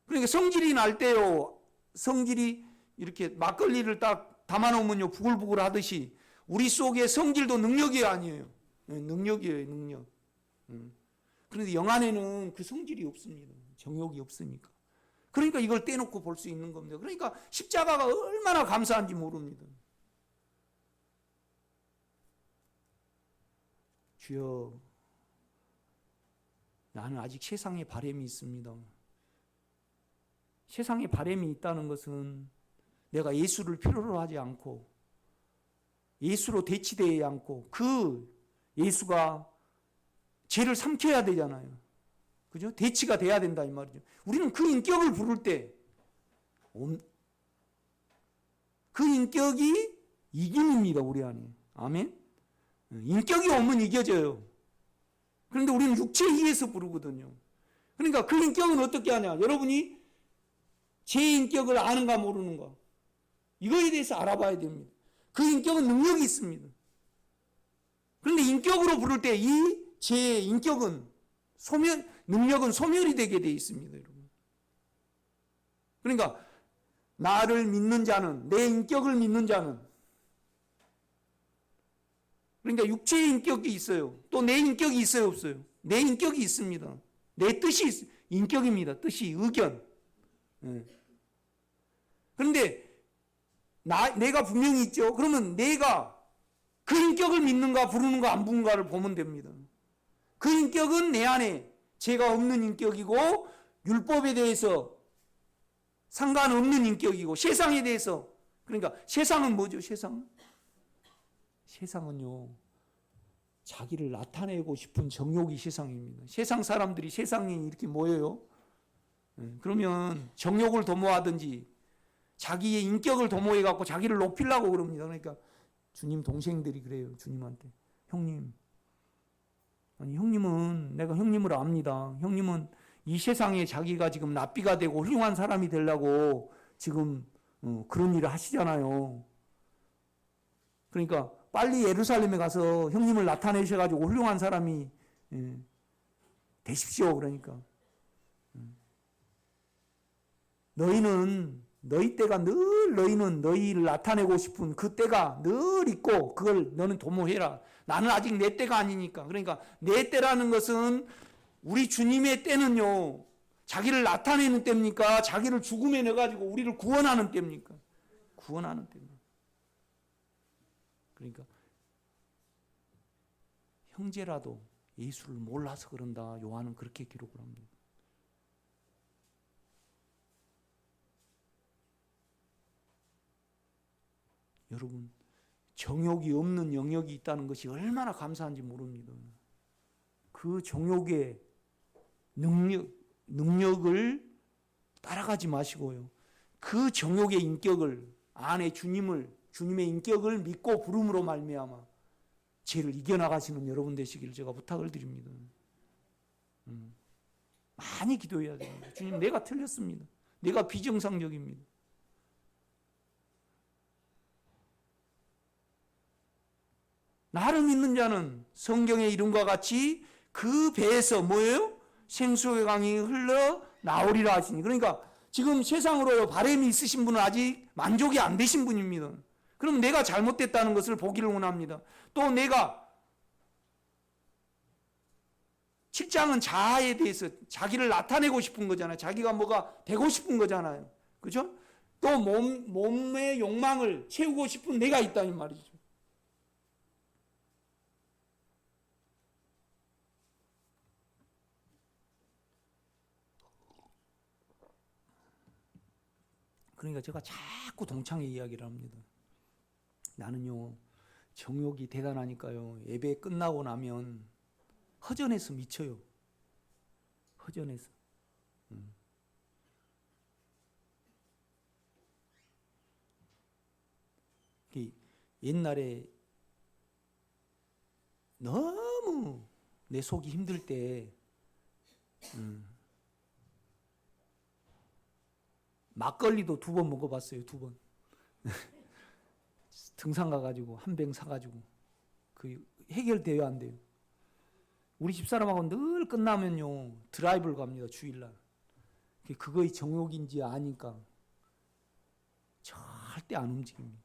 그러니까 성질이 날 때요, 성질이 이렇게 막걸리를 딱 담아놓으면요, 부글부글 하듯이 우리 속에 성질도 능력이 아니에요. 능력이에요, 능력. 그런데 영 안에는 그 성질이 없습니다. 정욕이 없으니까. 그러니까 이걸 떼놓고 볼 수 있는 겁니다. 그러니까 십자가가 얼마나 감사한지 모릅니다. 주여, 나는 아직 세상에 바람이 있습니다. 세상에 바람이 있다는 것은 내가 예수를 필요로 하지 않고 예수로 대치되지 않고 그 예수가 죄를 삼켜야 되잖아요. 그죠? 대치가 돼야 된다 이 말이죠. 우리는 그 인격을 부를 때 그 인격이 이김입니다, 우리 안에. 아멘? 인격이 오면 이겨져요. 그런데 우리는 육체에 의해서 부르거든요. 그러니까 그 인격은 어떻게 하냐? 여러분이 제 인격을 아는가 모르는가? 이거에 대해서 알아봐야 됩니다. 그 인격은 능력이 있습니다. 그런데 인격으로 부를 때 이 제 인격은 능력은 소멸이 되게 되어 있습니다, 여러분. 그러니까 나를 믿는 자는, 내 인격을 믿는 자는, 그러니까 육체의 인격이 있어요. 또 내 인격이 있어요, 없어요? 내 인격이 있습니다. 내 뜻이 인격입니다. 뜻이, 의견. 그런데 내가 분명히 있죠. 그러면 내가 그 인격을 믿는가 부르는가 안 부르는가를 보면 됩니다. 그 인격은 내 안에 죄가 없는 인격이고 율법에 대해서 상관없는 인격이고 세상에 대해서, 그러니까 세상은 뭐죠? 세상은요, 자기를 나타내고 싶은 정욕이 세상입니다. 세상 사람들이 세상에 이렇게 모여요. 그러면 정욕을 도모하든지 자기의 인격을 도모해갖고 자기를 높이려고 그럽니다. 그러니까 주님 동생들이 그래요. 주님한테, 형님, 아니 형님은, 내가 형님을 압니다. 형님은 이 세상에 자기가 지금 납비가 되고 훌륭한 사람이 되려고 지금 그런 일을 하시잖아요. 그러니까 빨리 예루살렘에 가서 형님을 나타내셔가지고 훌륭한 사람이 되십시오. 그러니까 너희 때가 늘, 너희는 너희를 나타내고 싶은 그 때가 늘 있고 그걸 너는 도모해라. 나는 아직 내 때가 아니니까. 그러니까 내 때라는 것은, 우리 주님의 때는요, 자기를 나타내는 때입니까? 자기를 죽음에 넣어가지고 우리를 구원하는 때입니까? 구원하는 때입니다. 그러니까 형제라도 예수를 몰라서 그런다. 요한은 그렇게 기록을 합니다. 여러분, 정욕이 없는 영역이 있다는 것이 얼마나 감사한지 모릅니다. 그 정욕의 능력을 따라가지 마시고요. 그 정욕의 인격을 안에 주님의 인격을 믿고 부름으로 말미암아 죄를 이겨나가시는 여러분 되시기를 제가 부탁을 드립니다. 많이 기도해야 됩니다. 주님, 내가 틀렸습니다. 내가 비정상적입니다. 나를 믿는 자는 성경의 이름과 같이 그 배에서 뭐예요? 생수의 강이 흘러 나오리라 하시니. 그러니까 지금 세상으로요 바람이 있으신 분은 아직 만족이 안 되신 분입니다. 그럼 내가 잘못됐다는 것을 보기를 원합니다. 또 내가 직장은 자아에 대해서 자기를 나타내고 싶은 거잖아요. 자기가 뭐가 되고 싶은 거잖아요. 그죠? 또 몸의 욕망을 채우고 싶은 내가 있다 이 말이죠. 그러니까 제가 자꾸 동창회 이야기를 합니다. 나는요 정욕이 대단하니까요 예배 끝나고 나면 허전해서 미쳐요. 허전해서. 옛날에 너무 내 속이 힘들 때 막걸리도 2번 먹어봤어요. 2번. 등산 가가지고 한 병 사가지고 그 해결돼요 안 돼요? 우리 집사람하고 늘 끝나면요 드라이브를 갑니다. 주일날. 그거의 정욕인지 아니까 절대 안 움직입니다.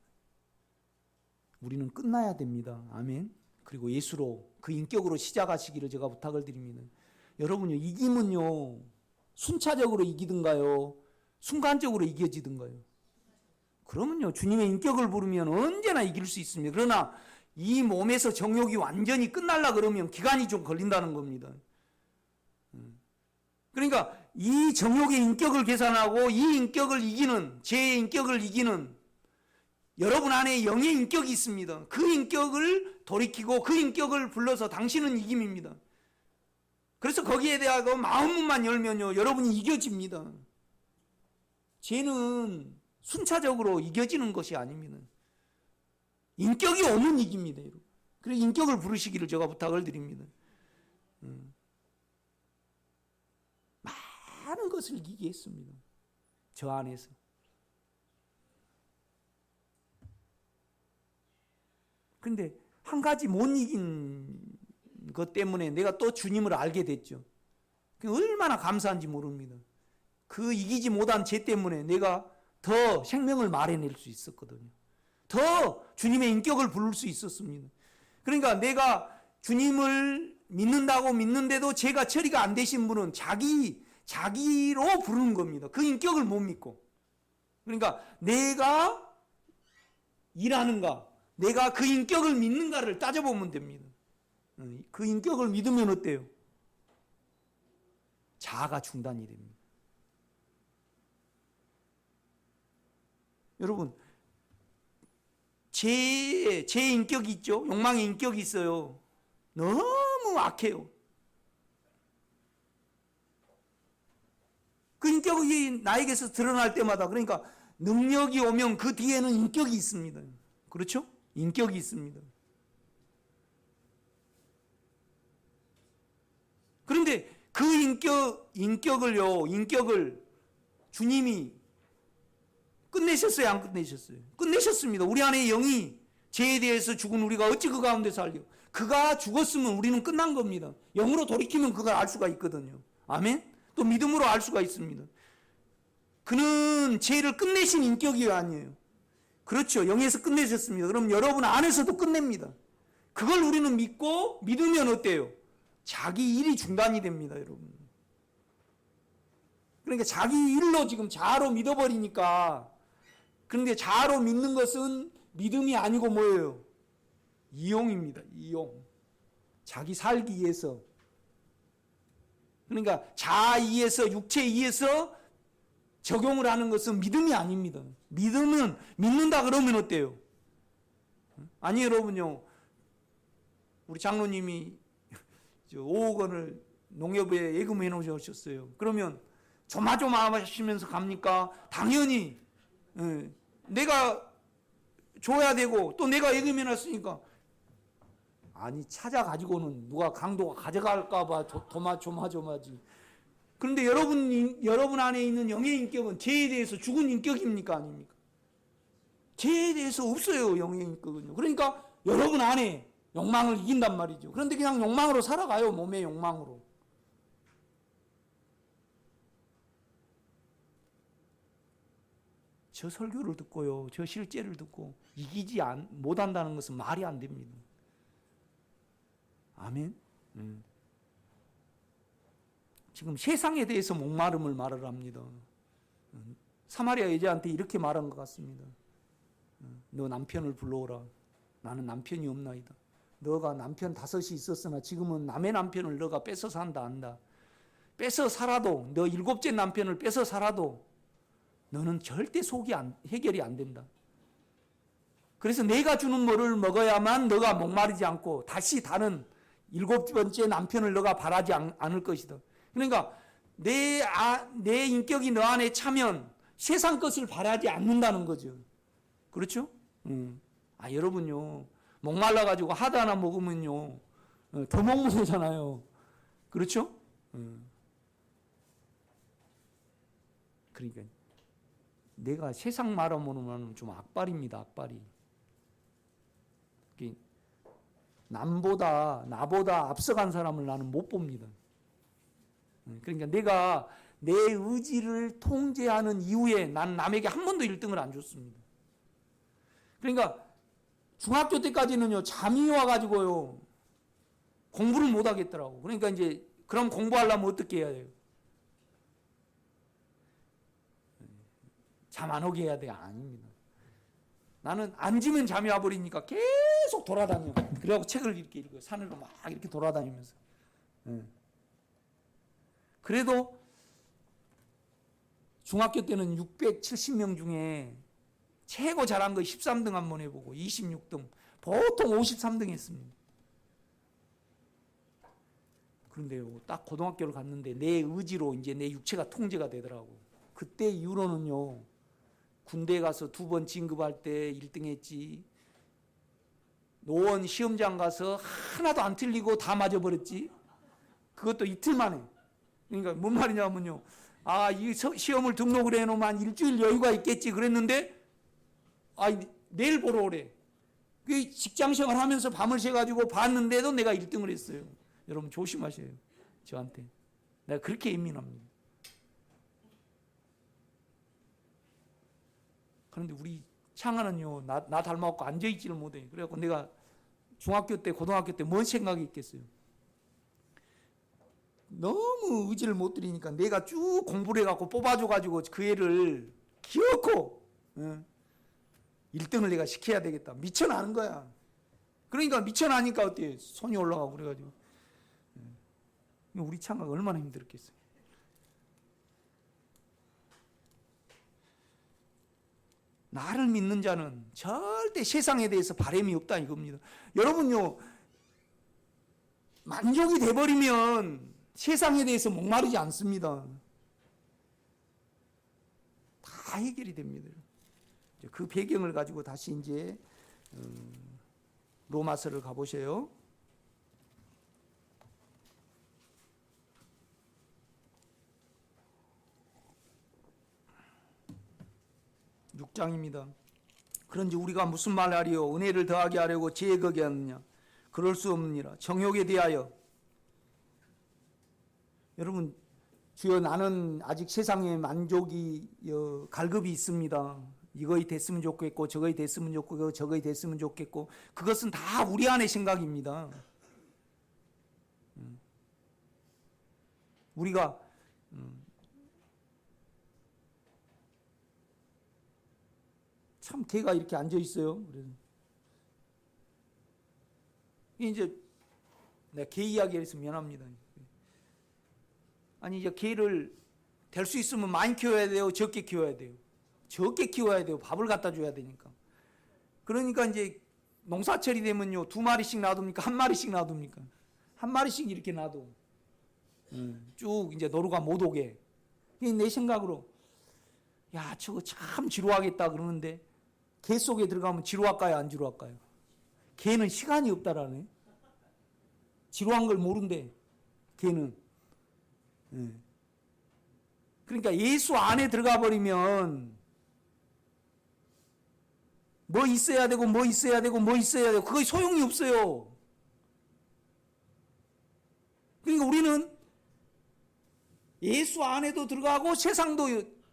우리는 끝나야 됩니다. 아멘. 그리고 예수로 그 인격으로 시작하시기를 제가 부탁을 드립니다. 여러분요 이김은요 순차적으로 이기든가요 순간적으로 이겨지든가요. 그러면요 주님의 인격을 부르면 언제나 이길 수 있습니다. 그러나 이 몸에서 정욕이 완전히 끝날라 그러면 기간이 좀 걸린다는 겁니다. 그러니까 이 정욕의 인격을 계산하고 이 인격을 이기는 제 인격을 이기는 여러분 안에 영의 인격이 있습니다. 그 인격을 돌이키고 그 인격을 불러서 당신은 이김입니다. 그래서 거기에 대하여 마음문만 열면요 여러분이 이겨집니다. 죄는 순차적으로 이겨지는 것이 아닙니다. 인격이 오면 이깁니다. 여러분. 그래서 인격을 부르시기를 제가 부탁을 드립니다. 많은 것을 이기게 했습니다. 저 안에서. 그런데 한 가지 못 이긴 것 때문에 내가 또 주님을 알게 됐죠. 얼마나 감사한지 모릅니다. 그 이기지 못한 죄 때문에 내가 더 생명을 마련할 수 있었거든요. 더 주님의 인격을 부를 수 있었습니다. 그러니까 내가 주님을 믿는다고 믿는데도 죄가 처리가 안 되신 분은 자기로 부르는 겁니다. 그 인격을 못 믿고. 그러니까 내가 일하는가, 내가 그 인격을 믿는가를 따져보면 됩니다. 그 인격을 믿으면 어때요? 자아가 중단이 됩니다. 여러분, 제 인격이 있죠? 욕망의 인격이 있어요. 너무 악해요. 그 인격이 나에게서 드러날 때마다, 그러니까 능력이 오면 그 뒤에는 인격이 있습니다. 그렇죠? 인격이 있습니다. 그런데 그 인격을 주님이 끝내셨어요? 안 끝내셨어요? 끝내셨습니다. 우리 안에 영이 죄에 대해서 죽은 우리가 어찌 그 가운데 살려? 그가 죽었으면 우리는 끝난 겁니다. 영으로 돌이키면 그걸 알 수가 있거든요. 아멘? 또 믿음으로 알 수가 있습니다. 그는 죄를 끝내신 인격이 아니에요. 그렇죠. 영에서 끝내셨습니다. 그럼 여러분 안에서도 끝냅니다. 그걸 우리는 믿고 믿으면 어때요? 자기 일이 중단이 됩니다, 여러분. 그러니까 자기 일로 지금 자아로 믿어버리니까. 그런데 자아로 믿는 것은 믿음이 아니고 뭐예요? 이용입니다. 이용. 자기 살기 위해서. 그러니까 자아이에서 육체이에서 적용을 하는 것은 믿음이 아닙니다. 믿음은 믿는다 그러면 어때요? 아니 여러분요. 우리 장로님이 5억 원을 농협에 예금해 놓으셨어요. 그러면 조마조마하시면서 갑니까? 당연히 내가 줘야 되고 또 내가 예금해 놨으니까 아니 찾아가지고는 누가 강도가 가져갈까 봐 조마조마지. 그런데 여러분 안에 있는 영의 인격은 죄에 대해서 죽은 인격입니까 아닙니까? 죄에 대해서 없어요. 영의 인격은요. 그러니까 여러분 안에 욕망을 이긴단 말이죠. 그런데 그냥 욕망으로 살아가요. 몸의 욕망으로. 저 설교를 듣고요. 저 실제를 듣고 이기지 못한다는 것은 말이 안 됩니다. 아멘. 지금 세상에 대해서 목마름을 말을 합니다. 사마리아 여자한테 이렇게 말한 것 같습니다. 너 남편을 불러오라. 나는 남편이 없나이다. 너가 남편 5이 있었으나 지금은 남의 남편을 너가 뺏어 산다 안다. 뺏어 살아도 너 7째 남편을 뺏어 살아도 너는 절대 속이 해결이 안 된다. 그래서 내가 주는 뭐를 먹어야만 너가 목마르지 않고 다시 다른 7번째 남편을 너가 바라지 않을 것이다. 그러니까 내 인격이 너 안에 차면 세상 것을 바라지 않는다는 거죠. 그렇죠? 여러분요. 목말라가지고 하드 하나 먹으면요. 더 먹는 거잖아요. 그렇죠? 그러니까 내가 세상 말하면 좀 악발입니다. 악발이. 나보다 앞서간 사람을 나는 못 봅니다. 그러니까 내가 내 의지를 통제하는 이후에 난 남에게 한 번도 1등을 안 줬습니다. 그러니까 중학교 때까지는요, 잠이 와가지고요, 공부를 못 하겠더라고. 그러니까 이제, 그럼 공부하려면 어떻게 해야 돼요? 잠 안 오게 해야 돼요? 아닙니다. 나는 앉으면 잠이 와버리니까 계속 돌아다녀. 그래갖고 책을 이렇게 읽어요. 산으로 막 이렇게 돌아다니면서. 그래도 중학교 때는 670명 중에 최고 잘한 거 13등 한번 해보고 26등, 보통 53등 했습니다. 그런데요, 딱 고등학교를 갔는데 내 의지로 이제 내 육체가 통제가 되더라고. 그때 이후로는요, 군대 가서 2번 진급할 때 1등 했지, 노원 시험장 가서 하나도 안 틀리고 다 맞아버렸지. 그것도 이틀 만에. 그러니까 뭔 말이냐면요, 이 시험을 등록을 해놓으면 한 일주일 여유가 있겠지 그랬는데, 내일 보러 오래. 그 직장 생활 하면서 밤을 새가지고 봤는데도 내가 1등을 했어요. 여러분 조심하셔요. 저한테. 내가 그렇게 예민합니다. 그런데 우리 창아는요, 나 닮아갖고 앉아있지를 못해. 그래갖고 내가 중학교 때, 고등학교 때 뭔 생각이 있겠어요? 너무 의지를 못 들이니까 내가 쭉 공부를 해갖고 뽑아줘가지고 그 애를 기어코 1등을 내가 시켜야 되겠다. 미쳐나는 거야. 그러니까 미쳐나니까 어때요? 손이 올라가고 그래가지고. 우리 창아가 얼마나 힘들었겠어요. 나를 믿는 자는 절대 세상에 대해서 바람이 없다 이겁니다. 여러분요, 만족이 돼버리면 세상에 대해서 목마르지 않습니다. 다 해결이 됩니다. 그 배경을 가지고 다시 이제 로마서를 가보세요. 6장입니다. 그런지 우리가 무슨 말하리요? 은혜를 더하게 하려고 죄에 거게 하느냐? 그럴 수 없느니라. 정욕에 대하여. 여러분, 주여 나는 아직 세상에 만족이 갈급이 있습니다. 이거이 됐으면 좋겠고 저거이 됐으면 좋겠고 저거이 됐으면 좋겠고, 그것은 다 우리 안의 생각입니다. 우리가 참 개가 이렇게 앉아 있어요. 그래서 이제 내가 개 이야기를 해서 미안합니다. 아니 이제 개를 될 수 있으면 많이 키워야 돼요, 적게 키워야 돼요? 적게 키워야 돼요. 밥을 갖다 줘야 되니까. 그러니까 이제 농사철이 되면요, 2마리씩 놔둡니까? 1마리씩 놔둡니까? 1마리씩 이렇게 놔둬. 쭉 이제 노루가 못 오게. 내 생각으로 야, 저거 참 지루하겠다 그러는데 개 속에 들어가면 지루할까요, 안 지루할까요? 개는 시간이 없다라네. 지루한 걸 모른대, 개는. 그러니까 예수 안에 들어가 버리면 뭐 있어야 되고 뭐 있어야 되고 뭐 있어야 되고 그거 소용이 없어요. 그러니까 우리는 예수 안에도 들어가고 세상도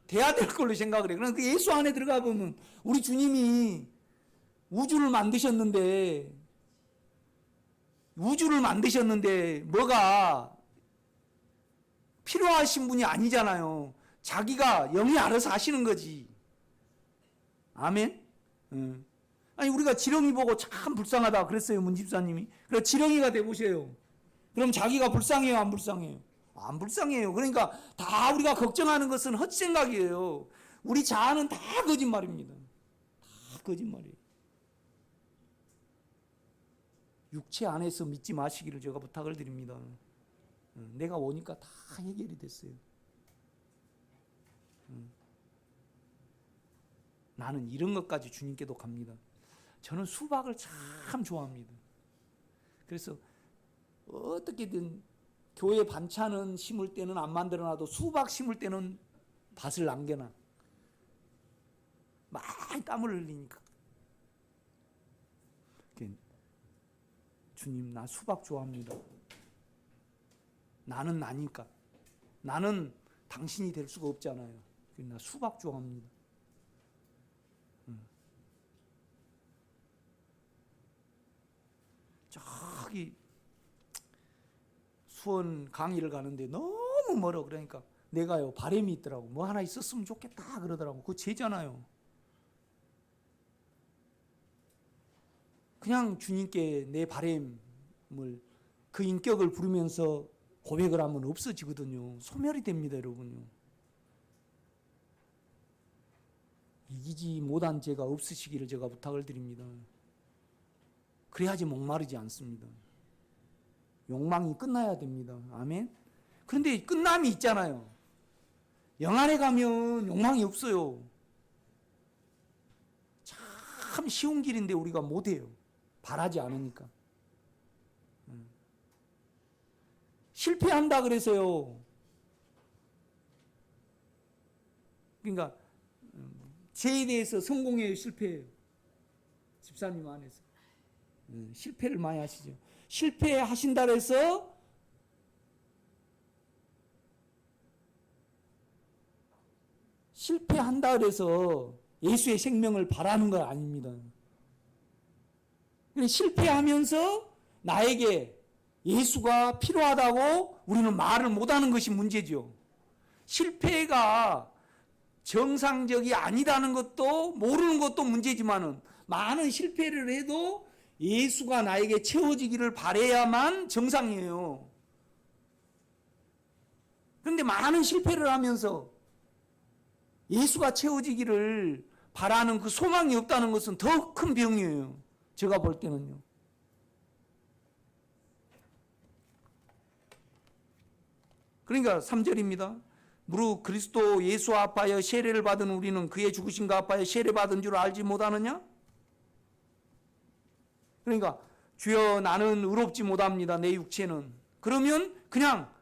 돼야 될 걸로 생각을 해. 그러니까 예수 안에 들어가 보면 우리 주님이 우주를 만드셨는데 뭐가 필요하신 분이 아니잖아요. 자기가 영이 알아서 하시는 거지. 아멘? 아니 우리가 지렁이 보고 참 불쌍하다 그랬어요, 문 집사님이. 그래서 지렁이가 돼보세요. 그럼 자기가 불쌍해요, 안 불쌍해요? 안 불쌍해요. 그러니까 다 우리가 걱정하는 것은 헛생각이에요. 우리 자아는 다 거짓말입니다. 다 거짓말이에요. 육체 안에서 믿지 마시기를 제가 부탁을 드립니다. 내가 오니까 다 해결이 됐어요. 나는 이런 것까지 주님께도 갑니다. 저는 수박을 참 좋아합니다. 그래서 어떻게든 교회 반찬은 심을 때는 안 만들어놔도 수박 심을 때는 밭을 남겨놔. 많이 땀을 흘리니까. 주님, 나 수박 좋아합니다. 나는 나니까. 나는 당신이 될 수가 없잖아요. 나 수박 좋아합니다. 저기 수원 강의를 가는데 너무 멀어. 그러니까 내가요 바람이 있더라고. 뭐 하나 있었으면 좋겠다 그러더라고. 그거 죄잖아요. 그냥 주님께 내 바람을, 그 인격을 부르면서 고백을 하면 없어지거든요. 소멸이 됩니다, 여러분요. 이기지 못한 죄가 없으시기를 제가 부탁을 드립니다. 그래야지 목마르지 않습니다. 욕망이 끝나야 됩니다. 아멘. 그런데 끝남이 있잖아요. 영 안에 가면 욕망이 없어요. 참 쉬운 길인데 우리가 못해요. 바라지 않으니까. 실패한다 그래서요. 그러니까 죄에 대해서 성공해요, 실패해요? 집사님 안에서 실패를 많이 하시죠. 실패하신다 그래서 실패한다 그래서 예수의 생명을 바라는 건 아닙니다. 실패하면서 나에게 예수가 필요하다고 우리는 말을 못하는 것이 문제죠. 실패가 정상적이 아니다는 것도 모르는 것도 문제지만은 많은 실패를 해도 예수가 나에게 채워지기를 바라야만 정상이에요. 그런데 많은 실패를 하면서 예수가 채워지기를 바라는 그 소망이 없다는 것은 더 큰 병이에요. 제가 볼 때는요. 그러니까 3절입니다. 무릇 그리스도 예수 아파하여 세례를 받은 우리는 그의 죽으심과 아파하여 세례받은 줄 알지 못하느냐? 그러니까 주여 나는 의롭지 못합니다. 내 육체는. 그러면 그냥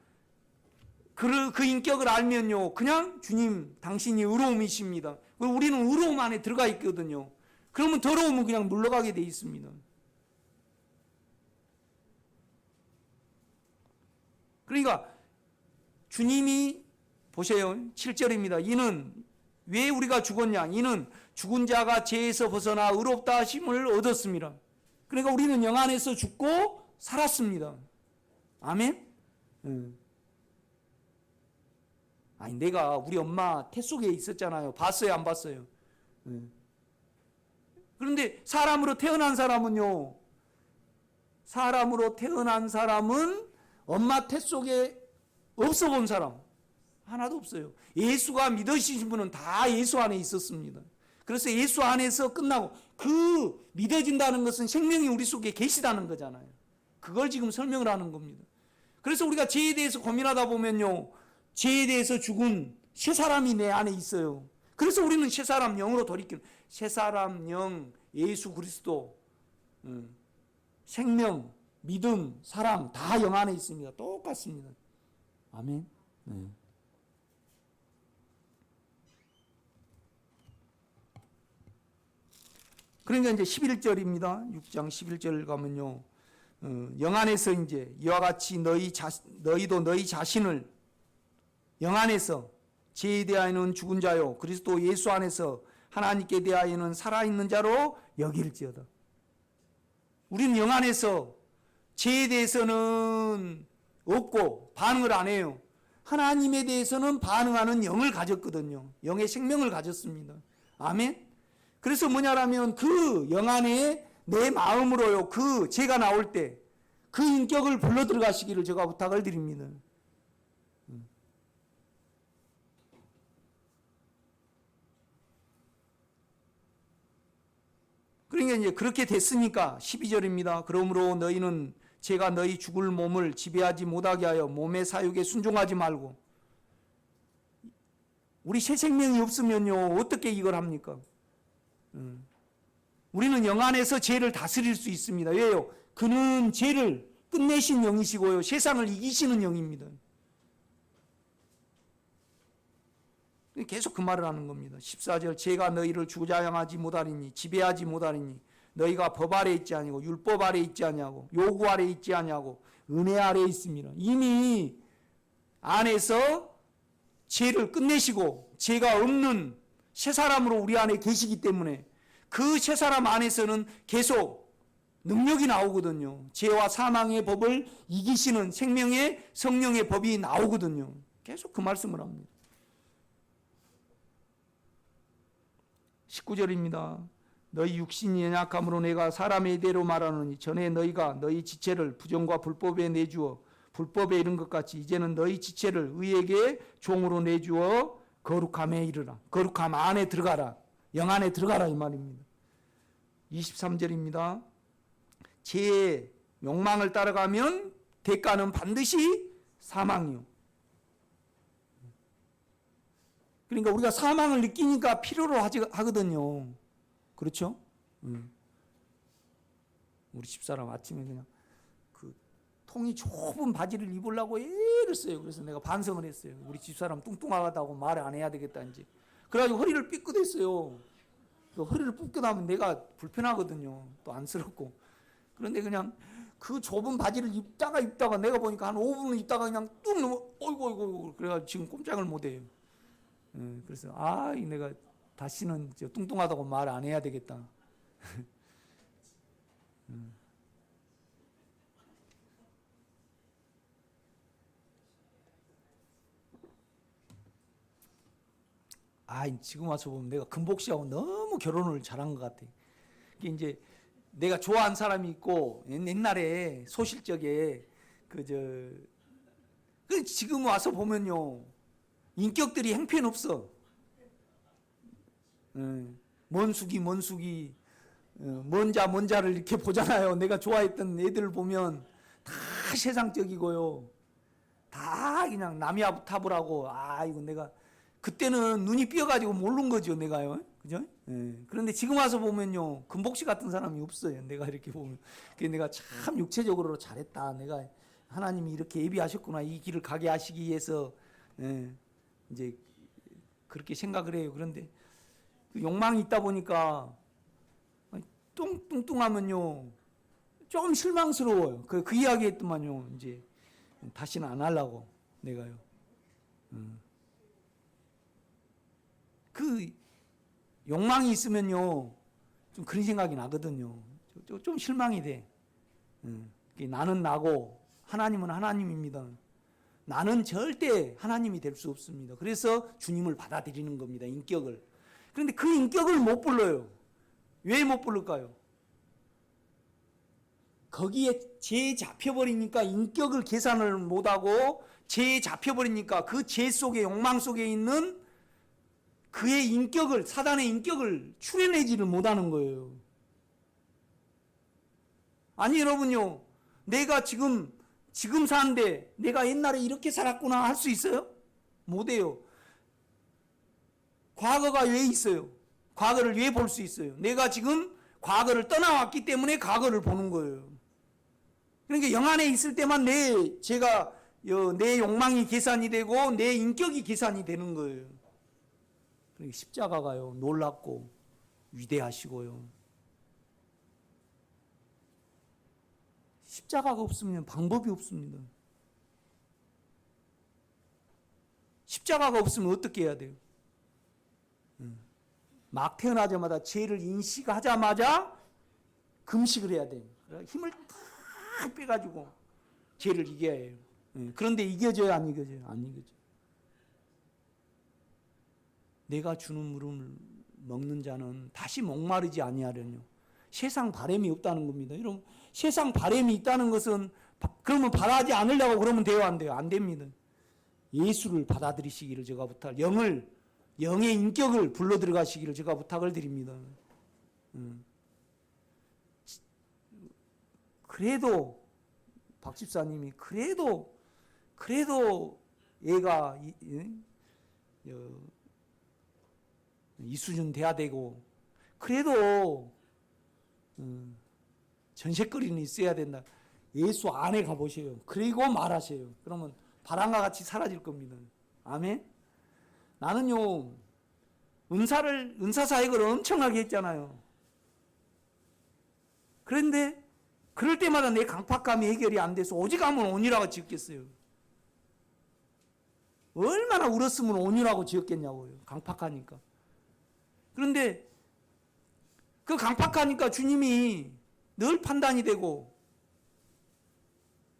그 인격을 알면요. 그냥 주님 당신이 의로움이십니다. 우리는 의로움 안에 들어가 있거든요. 그러면 더러움은 그냥 물러가게 돼 있습니다. 그러니까 주님이 보세요. 7절입니다. 이는 왜 우리가 죽었냐? 이는 죽은 자가 죄에서 벗어나 의롭다 하심을 얻었습니다. 그러니까 우리는 영 안에서 죽고 살았습니다. 아멘? 아니 내가 우리 엄마 태 속에 있었잖아요. 봤어요, 안 봤어요? 그런데 사람으로 태어난 사람은요, 사람으로 태어난 사람은 엄마 태 속에 없어 본 사람 하나도 없어요. 예수가 믿으신 분은 다 예수 안에 있었습니다. 그래서 예수 안에서 끝나고, 그 믿어진다는 것은 생명이 우리 속에 계시다는 거잖아요. 그걸 지금 설명을 하는 겁니다. 그래서 우리가 죄에 대해서 고민하다 보면요, 죄에 대해서 죽은 새 사람이 내 안에 있어요. 그래서 우리는 새 사람 영으로 돌이키는, 새 사람 영, 예수 그리스도, 생명, 믿음, 사랑 다 영 안에 있습니다. 똑같습니다. 아멘. 네. 그러니까 이제 11절입니다. 6장 11절 가면요, 영 안에서 이제 이와 같이 너희도 너희 자신을 영 안에서 죄에 대하여는 죽은 자요 그리스도 예수 안에서 하나님께 대하여는 살아있는 자로 여길지어다. 우리는 영 안에서 죄에 대해서는 없고 반응을 안 해요. 하나님에 대해서는 반응하는 영을 가졌거든요. 영의 생명을 가졌습니다. 아멘. 그래서 뭐냐라면 그 영 안에 내 마음으로요, 그 죄가 나올 때 그 인격을 불러 들어가시기를 제가 부탁을 드립니다. 그러니까 이제 그렇게 됐으니까 12절입니다. 그러므로 너희는 죄가 너희 죽을 몸을 지배하지 못하게 하여 몸의 사육에 순종하지 말고. 우리 새 생명이 없으면요, 어떻게 이걸 합니까? 우리는 영 안에서 죄를 다스릴 수 있습니다. 왜요? 그는 죄를 끝내신 영이시고요, 세상을 이기시는 영입니다. 계속 그 말을 하는 겁니다. 14절, 죄가 너희를 주장하지 못하리니, 지배하지 못하리니, 너희가 법 아래 있지 아니고 율법 아래 있지 아니하고 요구 아래 있지 아니하고 은혜 아래 있습니다. 이미 안에서 죄를 끝내시고 죄가 없는 새 사람으로 우리 안에 계시기 때문에 그 새 사람 안에서는 계속 능력이 나오거든요. 죄와 사망의 법을 이기시는 생명의 성령의 법이 나오거든요. 계속 그 말씀을 합니다. 19절입니다. 너희 육신이 연약함으로 내가 사람의 대로 말하노니 전에 너희가 너희 지체를 부정과 불법에 내주어 불법에 이른 것 같이 이제는 너희 지체를 의에게 종으로 내주어 거룩함에 이르라. 거룩함 안에 들어가라. 영 안에 들어가라 이 말입니다. 23절입니다. 죄의 욕망을 따라가면 대가는 반드시 사망이요. 그러니까 우리가 사망을 느끼니까 필요로 하거든요. 그렇죠? 우리 집사람 아침에 그냥 그 통이 좁은 바지를 입으려고 애를 써요. 그래서 내가 반성을 했어요. 우리 집사람 뚱뚱하다고 말을 안 해야 되겠다 이제. 그래가지고 허리를 삐끗했어요. 그 허리를 삐끗하면 내가 불편하거든요. 또 안쓰럽고. 그런데 그냥 그 좁은 바지를 입다가 내가 보니까 한 5분을 입다가 그냥 뚝 넘어, 어이구 그래가지고 지금 꼼짝을 못해요. 그래서 내가 다시는 뚱뚱하다고 말 안 해야 되겠다. 지금 와서 보면 내가 금복 씨하고 너무 결혼을 잘한 것 같아. 이게 이제 내가 좋아하는 사람이 있고 옛날에 소실적에 지금 와서 보면요, 인격들이 형편없어. 먼숙이 먼자를 이렇게 보잖아요. 내가 좋아했던 애들을 보면 다 세상적이고요, 다 그냥 남이 탑을 하고, 이거 내가 그때는 눈이 삐어가지고 모르는 거죠, 내가요. 그죠? 그런데 지금 와서 보면요, 금복씨 같은 사람이 없어요. 내가 이렇게 보면. 그래서 내가 참 육체적으로 잘했다. 내가 하나님이 이렇게 예비하셨구나. 이 길을 가게 하시기 위해서 이제 그렇게 생각을 해요. 그런데 그 욕망이 있다 보니까 뚱뚱하면요 조금 실망스러워요. 그 이야기 했더만요, 이제 다시는 안 하려고 내가요. 그 욕망이 있으면요 좀 그런 생각이 나거든요. 좀 실망이 돼. 나는 나고 하나님은 하나님입니다. 나는 절대 하나님이 될 수 없습니다. 그래서 주님을 받아들이는 겁니다, 인격을. 그런데 그 인격을 못 불러요. 왜 못 부를까요? 거기에 죄에 잡혀버리니까 인격을 계산을 못하고 죄에 잡혀버리니까 그 죄 속에 욕망 속에 있는 그의 인격을 사단의 인격을 추려내지를 못하는 거예요. 아니 여러분요, 내가 지금 사는데 내가 옛날에 이렇게 살았구나 할 수 있어요? 못해요. 과거가 왜 있어요? 과거를 왜 볼 수 있어요? 내가 지금 과거를 떠나왔기 때문에 과거를 보는 거예요. 그러니까 영 안에 있을 때만 내 욕망이 계산이 되고 내 인격이 계산이 되는 거예요. 그러니까 십자가가요, 놀랍고 위대하시고요. 십자가가 없으면 방법이 없습니다. 십자가가 없으면 어떻게 해야 돼요? 막 태어나자마자 죄를 인식하자마자 금식을 해야 돼요. 힘을 다 빼가지고 죄를 이겨야 해요. 그런데 이겨져요, 안 이겨져요? 안 이겨져요. 내가 주는 물을 먹는 자는 다시 목마르지 아니하려뇨. 세상 바람이 없다는 겁니다. 여러분, 세상 바람이 있다는 것은 그러면 바라지 않으려고 그러면 돼요, 안 돼요? 안 됩니다. 예수를 받아들이시기를 제가 영의 인격을 불러 들어가시기를 제가 부탁을 드립니다. 그래도 박 집사님이 그래도 얘가 이 수준 돼야 되고 그래도 전셋거리는 있어야 된다. 예수 안에 가보세요. 그리고 말하세요. 그러면 바람과 같이 사라질 겁니다. 아멘. 나는요, 은사 사역을 엄청나게 했잖아요. 그런데 그럴 때마다 내 강팍감이 해결이 안 돼서 오직 하면 온유라고 지었겠어요. 얼마나 울었으면 온유라고 지었겠냐고요. 강팍하니까. 그런데 그 강팍하니까 주님이 늘 판단이 되고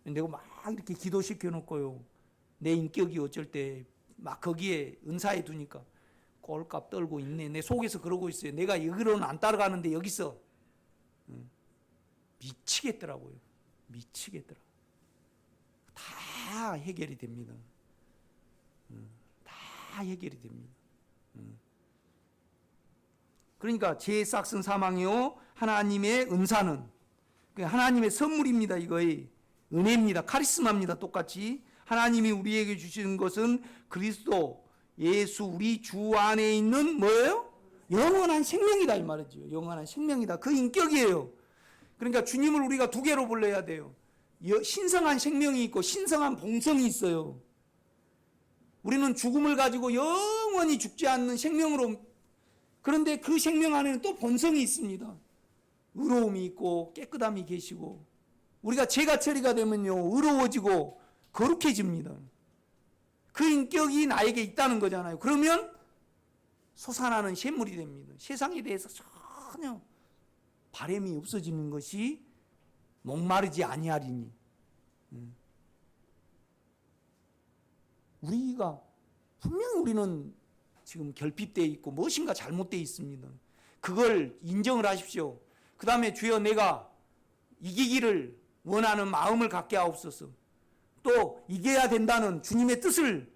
내가 막 이렇게 기도시켜 놓고요. 내 인격이 어쩔 때 막 거기에 은사에 두니까 꼴값 떨고 있네. 내 속에서 그러고 있어요. 내가 여기로는 안 따라가는데 여기서 미치겠더라고요. 미치겠더라고요. 다 해결이 됩니다. 다 해결이 됩니다. 그러니까 제 싹슨 사망이요, 하나님의 은사는 하나님의 선물입니다. 이거의 은혜입니다. 카리스마입니다. 똑같이 하나님이 우리에게 주시는 것은 그리스도 예수 우리 주 안에 있는 뭐예요? 영원한 생명이다 이 말이죠. 영원한 생명이다. 그 인격이에요. 그러니까 주님을 우리가 두 개로 불러야 돼요. 신성한 생명이 있고 신성한 본성이 있어요. 우리는 죽음을 가지고 영원히 죽지 않는 생명으로, 그런데 그 생명 안에는 또 본성이 있습니다. 의로움이 있고 깨끗함이 계시고, 우리가 죄가 처리가 되면요 의로워지고 거룩해집니다. 그 인격이 나에게 있다는 거잖아요. 그러면 솟아나는 샘물이 됩니다. 세상에 대해서 전혀 바람이 없어지는 것이 목마르지 아니하리니. 우리가 분명히 우리는 지금 결핍되어 있고 무엇인가 잘못되어 있습니다. 그걸 인정을 하십시오. 그 다음에 주여 내가 이기기를 원하는 마음을 갖게 하옵소서. 또 이겨야 된다는 주님의 뜻을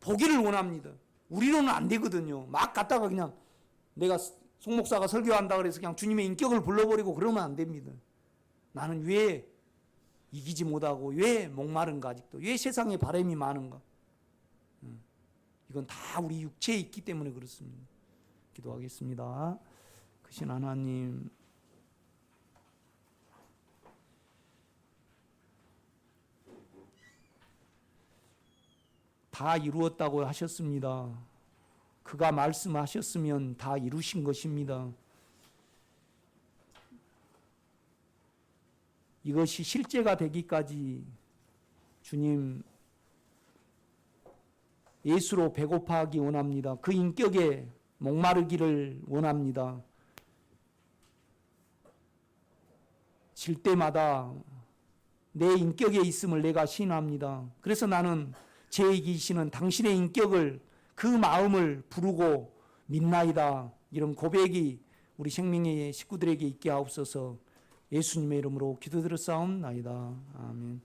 보기를 원합니다. 우리로는 안 되거든요. 막 갔다가 그냥 내가 송 목사가 설교한다 그래서 그냥 주님의 인격을 불러버리고 그러면 안 됩니다. 나는 왜 이기지 못하고 왜 목마른가, 아직도 왜 세상에 바람이 많은가. 이건 다 우리 육체에 있기 때문에 그렇습니다. 기도하겠습니다. 크신 하나님, 다 이루었다고 하셨습니다. 그가 말씀하셨으면 다 이루신 것입니다. 이것이 실제가 되기까지 주님 예수로 배고파하기 원합니다. 그 인격에 목마르기를 원합니다. 질 때마다 내 인격에 있음을 내가 신뢰합니다. 그래서 나는 제 이기시는 당신의 인격을, 그 마음을 부르고 믿나이다. 이런 고백이 우리 생명의 식구들에게 있게 하옵소서. 예수님의 이름으로 기도드렸사옵나이다. 아멘.